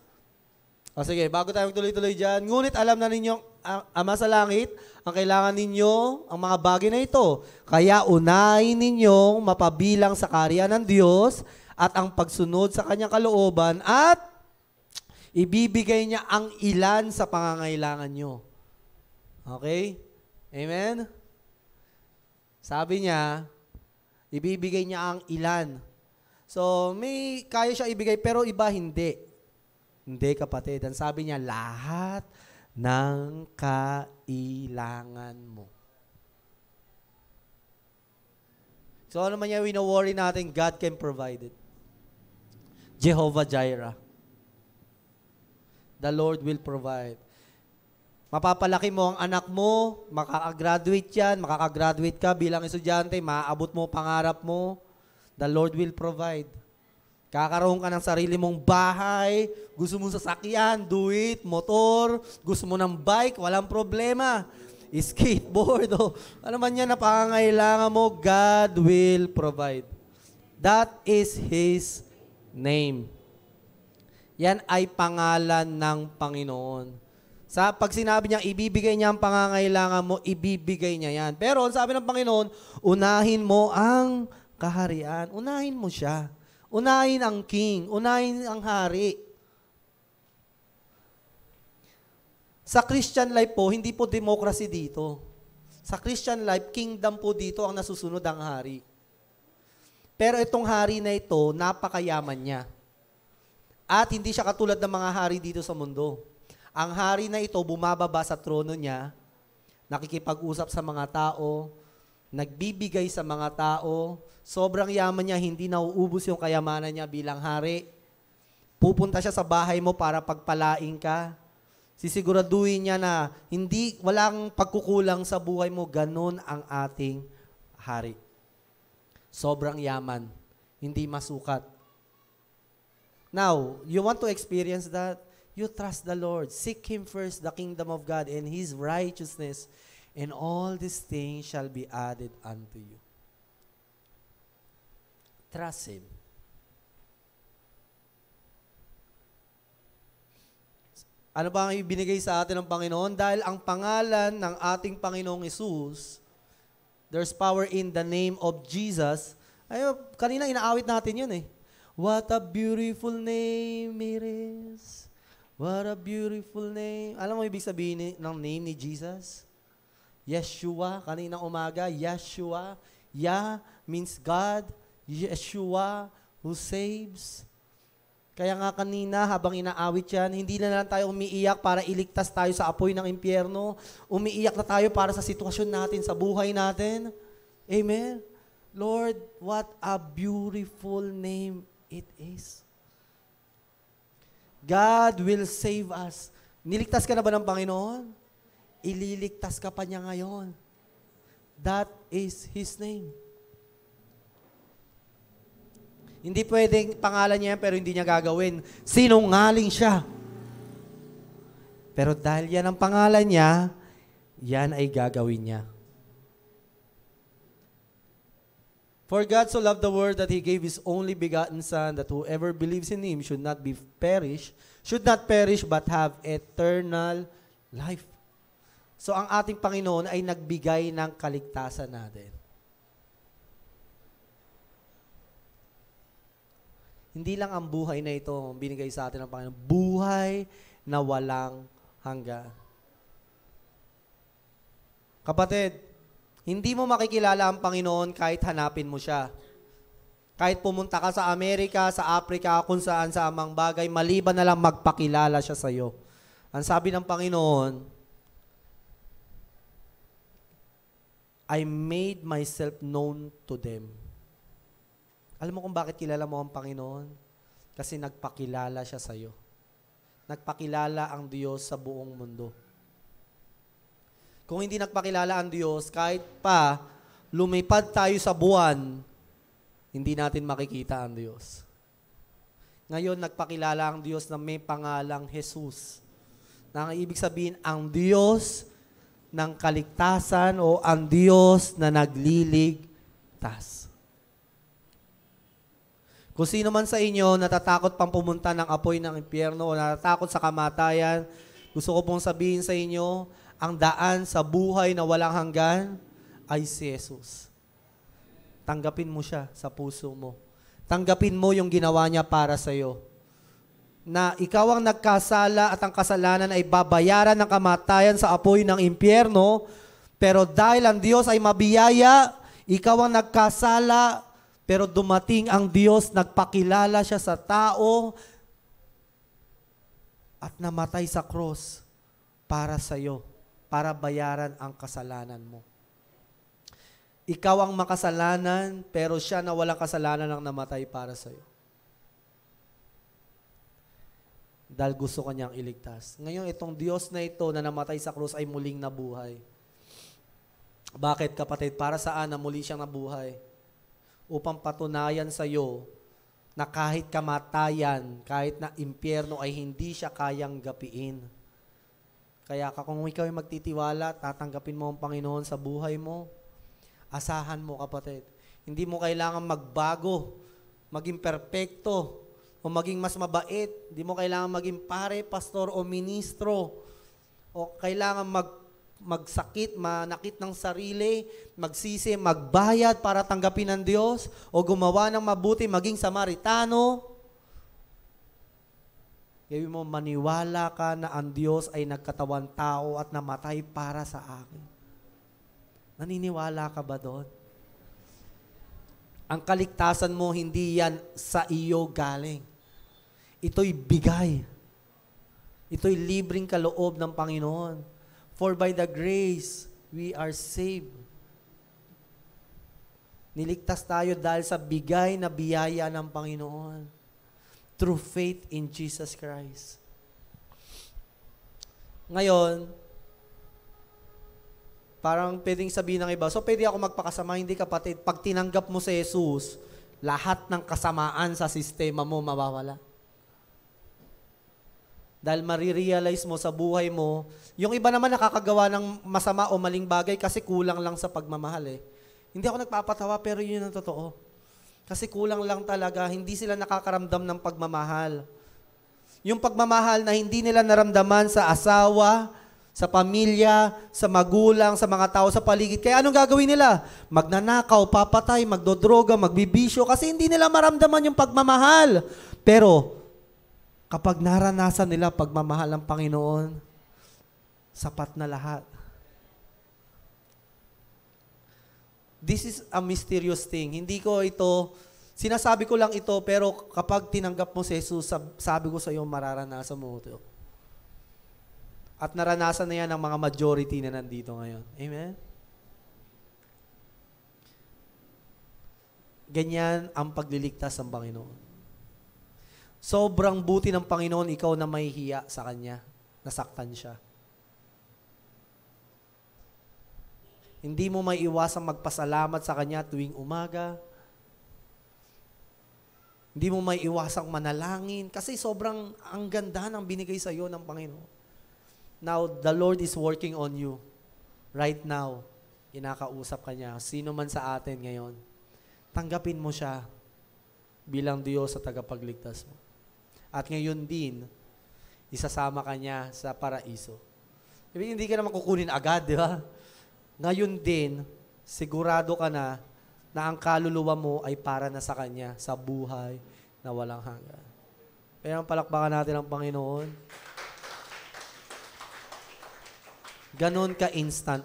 sige, bago tayo tuloy-tuloy dyan, ngunit alam na ninyong Ama sa langit, ang kailangan ninyo, ang mga bagay na ito. Kaya unahin ninyong mapabilang sa kaharian ng Diyos at ang pagsunod sa kanyang kalooban at ibibigay niya ang ilan sa pangangailangan nyo. Okay? Amen? Sabi niya, ibibigay niya ang ilan. So, may kaya siya ibigay pero iba hindi. Hindi kapatid. Ang sabi niya, lahat ng kailangan mo. So ano man yan, wino-worry natin, God can provide it. Jehovah Jireh. The Lord will provide. Mapapalaki mo ang anak mo, makakagraduate yan, makakagraduate ka bilang estudyante, maaabot mo pangarap mo, the Lord will provide. Kakaroon ka ng sarili mong bahay, gusto mong sasakyan, do it, motor, gusto mo ng bike, walang problema. Skateboard, ano man yan na pangangailangan mo, God will provide. That is His name. Yan ay pangalan ng Panginoon. Pag sinabi niya, ibibigay niya ang pangangailangan mo, ibibigay niya yan. Pero sabi ng Panginoon, unahin mo ang kaharian. Unahin mo siya. Unahin ang king, unahin ang hari. Sa Christian life po, hindi po democracy dito. Sa Christian life, kingdom po dito ang nasusunod ang hari. Pero itong hari na ito, napakayaman niya. At hindi siya katulad ng mga hari dito sa mundo. Ang hari na ito, bumababa sa trono niya, nakikipag-usap sa mga tao, nagbibigay sa mga tao, sobrang yaman niya, hindi nauubos yung kayamanan niya bilang hari. Pupunta siya sa bahay mo para pagpalain ka. Sisiguraduhin niya na walang pagkukulang sa buhay mo, ganun ang ating hari. Sobrang yaman, hindi masukat. Now, you want to experience that? You trust the Lord. Seek Him first, the kingdom of God and His righteousness, and all these things shall be added unto you. Trust Him. Ano ba ang ibinigay sa atin ng Panginoon? Dahil ang pangalan ng ating Panginoong Hesus, there's power in the name of Jesus. Ay, kanina inaawit natin yun eh. What a beautiful name it is. What a beautiful name. Alam mo ibig sabihin ng name ni Jesus? Yeshua, kaninang umaga, Yeshua. Yah means God. Yeshua, who saves. Kaya nga kanina, habang inaawit yan, hindi na lang tayo umiiyak para iligtas tayo sa apoy ng impyerno. Umiiyak na tayo para sa sitwasyon natin, sa buhay natin. Amen? Lord, what a beautiful name it is. God will save us. Niligtas ka na ba ng Panginoon? Ililigtas ka pa niya ngayon. That is His name. Hindi pwedeng pangalan niya pero hindi niya gagawin. Sinungaling siya. Pero dahil yan ang pangalan niya, yan ay gagawin niya. For God so loved the world that He gave His only begotten Son, that whoever believes in Him should not perish, but have eternal life. So ang ating Panginoon ay nagbigay ng kaligtasan natin. Hindi lang ang buhay na ito binigay sa atin ng Panginoon. Buhay na walang hanggan. Kapatid, hindi mo makikilala ang Panginoon kahit hanapin mo siya. Kahit pumunta ka sa Amerika, sa Africa, kung saan sa amang bagay, maliban na lang magpakilala siya sa iyo. Ang sabi ng Panginoon, I made myself known to them. Alam mo kung bakit kilala mo ang Panginoon? Kasi nagpakilala siya sa iyo. Nagpakilala ang Diyos sa buong mundo. Kung hindi nagpakilala ang Diyos, kahit pa lumipad tayo sa buwan, hindi natin makikita ang Diyos. Ngayon, nagpakilala ang Diyos na may pangalang Jesus. Na ang ibig sabihin, ang Diyos ng kaligtasan o ang Diyos na nagliligtas. Kung sino man sa inyo natatakot pang pumunta ng apoy ng impyerno o natatakot sa kamatayan, gusto ko pong sabihin sa inyo, ang daan sa buhay na walang hanggan ay si Jesus. Tanggapin mo siya sa puso mo. Tanggapin mo yung ginawa niya para sa iyo. Na ikaw ang nagkasala at ang kasalanan ay babayaran ng kamatayan sa apoy ng impyerno, pero dahil ang Diyos ay mabiyaya, ikaw ang nagkasala, pero dumating ang Diyos, nagpakilala siya sa tao at namatay sa cross para sa iyo, para bayaran ang kasalanan mo. Ikaw ang makasalanan, pero siya na walang kasalanan ang namatay para sa iyo. Dahil gusto kanyang iligtas. Ngayon, itong Diyos na ito na namatay sa krus ay muling nabuhay. Bakit, kapatid? Para saan na muli siyang nabuhay? Upang patunayan sa iyo na kahit kamatayan, kahit na impyerno ay hindi siya kayang gapiin. Kaya kung ikaw ay magtitiwala, tatanggapin mo ang Panginoon sa buhay mo, asahan mo, kapatid. Hindi mo kailangan magbago, maging perpekto, o maging mas mabait. Hindi mo kailangan maging pare, pastor, o ministro. O kailangan magsakit, manakit ng sarili, magsisi, magbayad para tanggapin ng Diyos, o gumawa ng mabuti, maging Samaritano. Gawin mo, maniwala ka na ang Diyos ay nagkatawan tao at namatay para sa akin. Naniniwala ka ba doon? Ang kaligtasan mo, hindi yan sa iyo galing. Ito'y bigay. Ito'y libreng kaloob ng Panginoon. For by the grace, we are saved. Niligtas tayo dahil sa bigay na biyaya ng Panginoon. Through faith in Jesus Christ. Ngayon, parang pwedeng sabihin ng iba, so pwede ako magpakasama, hindi kapatid. Pag tinanggap mo si Jesus, lahat ng kasamaan sa sistema mo mawawala. Dahil marirealize mo sa buhay mo, yung iba naman nakakagawa ng masama o maling bagay kasi kulang lang sa pagmamahal eh. Hindi ako nagpapatawa pero yun ang totoo. Kasi kulang lang talaga, hindi sila nakakaramdam ng pagmamahal. Yung pagmamahal na hindi nila naramdaman sa asawa, sa pamilya, sa magulang, sa mga tao sa paligid. Kaya anong gagawin nila? Magnanakaw, papatay, magdodroga, magbibisyo kasi hindi nila maramdaman yung pagmamahal. Pero kapag naranasan nila pagmamahal ng Panginoon, sapat na lahat. This is a mysterious thing. Hindi ko ito, sinasabi ko lang ito, pero kapag tinanggap mo si Jesus, sabi ko sa iyo, mararanasan mo ito. At naranasan na yan ng mga majority na nandito ngayon. Amen? Ganyan ang pagliligtas ng Panginoon. Sobrang buti ng Panginoon, ikaw na mahihiya sa Kanya. Nasaktan siya. Hindi mo may iwasang magpasalamat sa Kanya tuwing umaga. Hindi mo may iwasang manalangin kasi sobrang ang ganda ng binigay sa iyo ng Panginoon. Now, the Lord is working on you. Right now, kinakausap ka niya. Sino man sa atin ngayon, tanggapin mo siya bilang Diyos sa tagapagligtas mo. At ngayon din, isasama ka niya sa paraiso. Hindi ka naman kukunin agad, di ba? Ngayon din, sigurado ka na ang kaluluwa mo ay para na sa Kanya, sa buhay na walang hanggan. Kaya ang palakpakan natin ang Panginoon. Ganon ka-instant.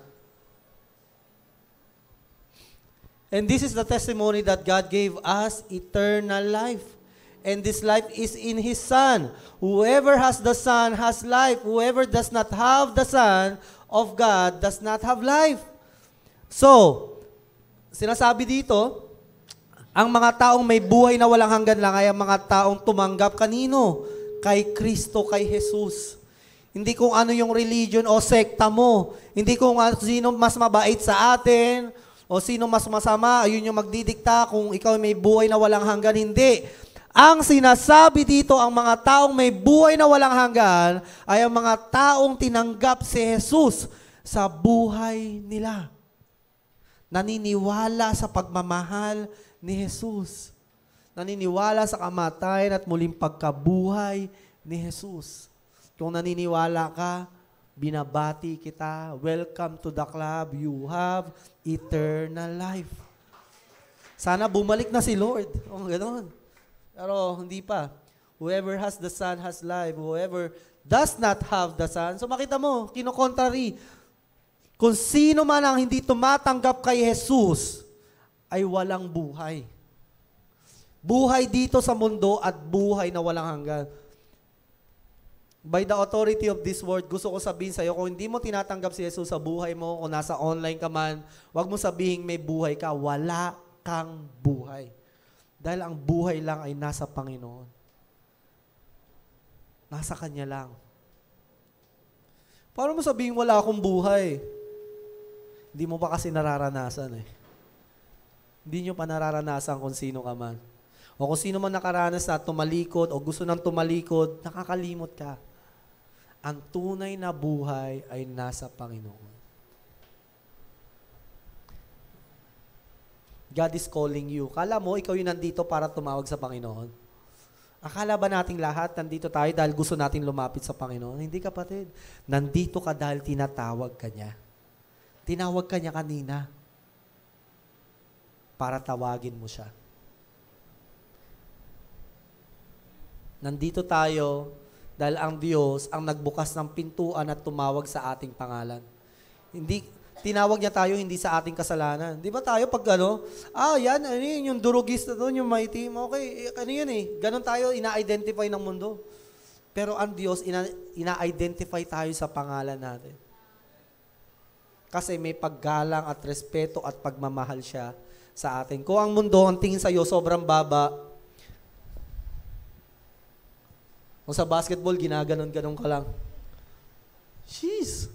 And this is the testimony that God gave us eternal life. And this life is in His Son. Whoever has the Son has life. Whoever does not have the Son of God does not have life. So, sinasabi dito, ang mga taong may buhay na walang hanggan lang ay ang mga taong tumanggap kanino? Kay Kristo, kay Jesus. Hindi kung ano yung religion o sekta mo. Hindi kung sino mas mabait sa atin o sino mas masama, ayun yung magdidikta kung ikaw may buhay na walang hanggan. Hindi. Ang sinasabi dito, ang mga taong may buhay na walang hanggan ay ang mga taong tinanggap si Jesus sa buhay nila. Naniniwala sa pagmamahal ni Jesus. Naniniwala sa kamatayan at muling pagkabuhay ni Jesus. Kung naniniwala ka, binabati kita, welcome to the club, you have eternal life. Sana bumalik na si Lord. O, gano'n. Pero hindi pa. Whoever has the Son has life. Whoever does not have the Son. So makita mo, kino-contrary. Kung sino man ang hindi tumatanggap kay Jesus, ay walang buhay. Buhay dito sa mundo at buhay na walang hanggan. By the authority of this word, gusto ko sabihin sa iyo, kung hindi mo tinatanggap si Jesus sa buhay mo, kung nasa online ka man, huwag mo sabihin may buhay ka, wala kang buhay. Dahil ang buhay lang ay nasa Panginoon. Nasa Kanya lang. Paano mo sabihin wala akong buhay? Hindi mo pa kasi nararanasan eh. Hindi nyo pa nararanasan kung sino ka man. O kung sino man nakaranas na tumalikod o gusto nang tumalikod, nakakalimot ka. Ang tunay na buhay ay nasa Panginoon. God is calling you. Kala mo, ikaw yung nandito para tumawag sa Panginoon? Akala ba nating lahat nandito tayo dahil gusto natin lumapit sa Panginoon? Hindi, kapatid. Nandito ka dahil tinatawag ka niya. Tinawag ka niya kanina para tawagin mo siya. Nandito tayo dahil ang Diyos ang nagbukas ng pintuan at tumawag sa ating pangalan. Hindi, tinawag niya tayo hindi sa ating kasalanan. Di ba tayo pag yan, ano yun, yung durugis na doon, yung maitim, okay, ano yun eh. Ganon tayo, ina-identify ng mundo. Pero ang Diyos, ina-identify tayo sa pangalan natin. Kasi may paggalang at respeto at pagmamahal siya sa atin. Kung ang mundo, ang tingin sa iyo, sobrang baba, kung sa basketball, ginaganon-ganon ka lang. Jeez!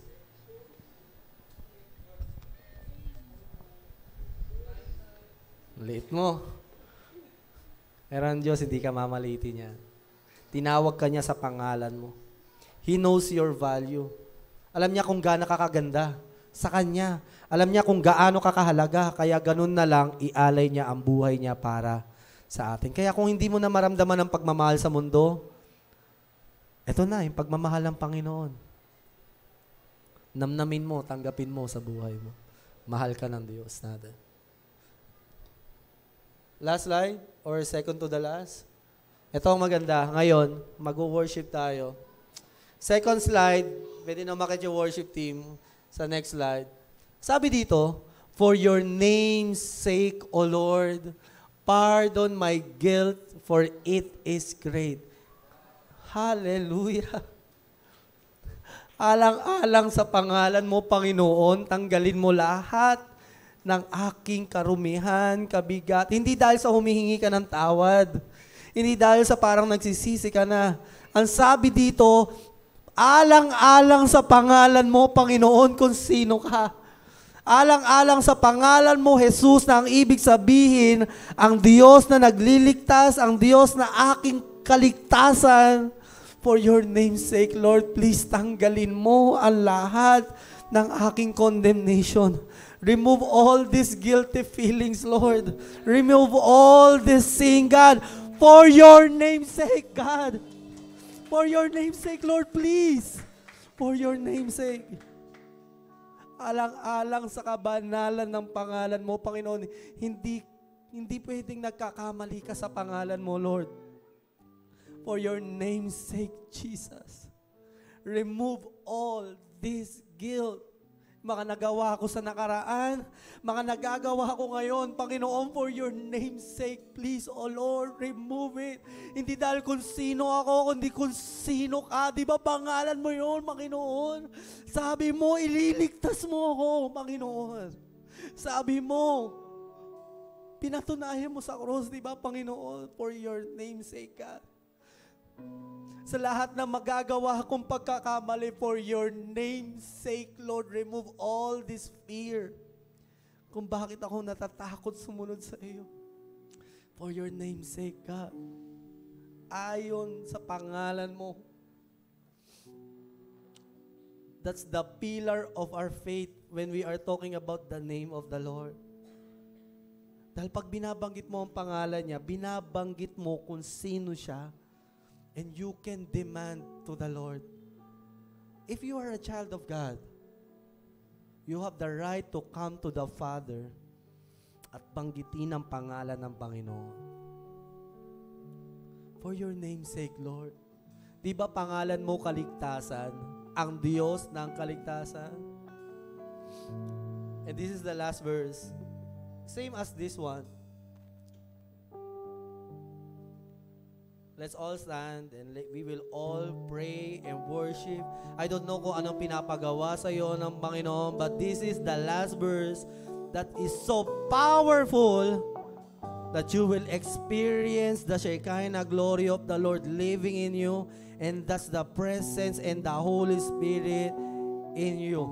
Liit mo. Pero ang Diyos, hindi ka mamalitin niya. Tinawag ka niya sa pangalan mo. He knows your value. Alam niya kung gaano ka kaganda sa Kanya. Alam niya kung gaano ka kahalaga. Kaya ganun na lang, ialay niya ang buhay niya para sa atin. Kaya kung hindi mo na maramdaman ang pagmamahal sa mundo, eto na, yung pagmamahal ng Panginoon. Namnamin mo, tanggapin mo sa buhay mo. Mahal ka ng Diyos natin. Last slide, or second to the last. Ito ang maganda. Ngayon, mag-worship tayo. Second slide, pwede na makita yung worship team sa next slide. Sabi dito, for your name's sake, O Lord, pardon my guilt, for it is great. Hallelujah. Alang-alang sa pangalan mo, Panginoon, tanggalin mo lahat ng aking karumihan, kabigat. Hindi dahil sa humihingi ka ng tawad. Hindi dahil sa parang nagsisisi ka na. Ang sabi dito, alang-alang sa pangalan mo, Panginoon, kung sino ka. Alang-alang sa pangalan mo, Jesus, na ang ibig sabihin, ang Diyos na nagliligtas, ang Diyos na aking kaligtasan. For your name's sake, Lord, please tanggalin mo ang lahat ng aking condemnation. Remove all these guilty feelings, Lord. Remove all this sin, God. For your name's sake, God. For your name's sake, Lord, please. For your name's sake. Alang-alang sa kabanalan ng pangalan mo, Panginoon, hindi pwedeng nagkakamali ka sa pangalan mo, Lord. For your name's sake, Jesus. Remove all this guilt. Mga nagawa ko sa nakaraan, mga nagagawa ko ngayon, Panginoon, for your name's sake, please, O Lord, remove it. Hindi dahil kung sino ako, kundi kung sino ka. Di ba pangalan mo yun, Panginoon? Sabi mo, ililigtas mo ako, Panginoon. Sabi mo, pinatunayan mo sa cross, di ba, Panginoon, for your name's sake, God. Sa lahat na magagawa kong pagkakamali, for your name's sake, Lord, remove all this fear. Kung bakit ako natatakot sumunod sa iyo. For your name's sake, God. Ayon sa pangalan mo. That's the pillar of our faith when we are talking about the name of the Lord. Dahil pag binabanggit mo ang pangalan niya, binabanggit mo kung sino siya. And you can demand to the Lord. If you are a child of God, you have the right to come to the Father at banggitin ang pangalan ng Panginoon. For your name's sake, Lord. Di ba pangalan mo kaligtasan? Ang Diyos ng kaligtasan? And this is the last verse. Same as this one. Let's all stand and we will all pray and worship. I don't know kung anong pinapagawa sa iyo ng Panginoon, but this is the last verse that is so powerful that you will experience the Shekinah glory of the Lord living in you, and that's the presence and the Holy Spirit in you.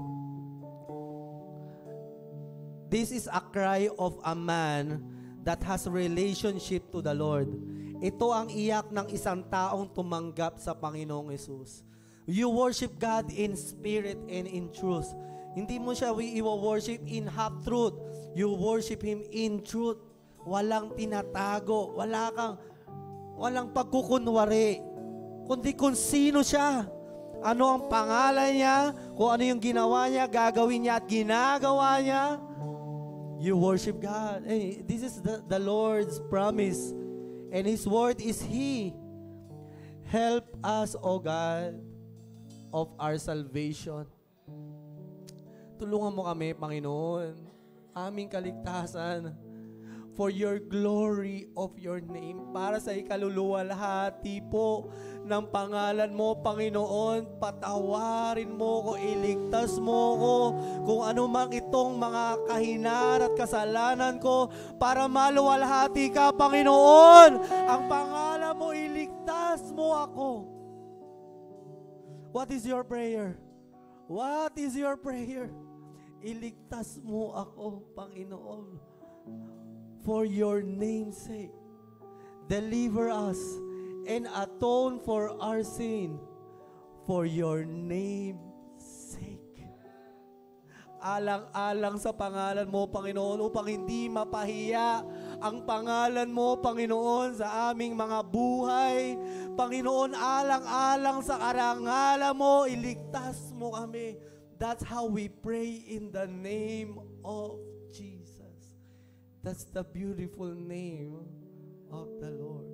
This is a cry of a man that has relationship to the Lord. Ito ang iyak ng isang taong tumanggap sa Panginoong Yesus. You worship God in spirit and in truth. Hindi mo siya i-worship in half-truth. You worship Him in truth. Walang tinatago. Walang pagkukunwari. Kundi kung sino siya. Ano ang pangalan niya. Kung ano yung ginawa niya, gagawin niya at ginagawa niya. You worship God. Hey, this is the Lord's promise. And His word is He. Help us, O God, of our salvation. Tulungan mo kami, Panginoon, aming kaligtasan, for your glory of your name, para sa ikaluluwalhati po ng pangalan mo, Panginoon. Patawarin mo ko, iligtas mo ko kung ano mang itong mga kahinaan at kasalanan ko, para maluwalhati ka, Panginoon. Ang pangalan mo, iligtas mo ako. What is your prayer? What is your prayer? Iligtas mo ako, Panginoon. For your name's sake, deliver us and atone for our sin. For your name's sake. Alang-alang sa pangalan mo, Panginoon, upang hindi mapahiya ang pangalan mo, Panginoon, sa aming mga buhay. Panginoon, alang-alang sa karangalan mo, iligtas mo kami. That's how we pray in the name of Jesus. That's the beautiful name of the Lord.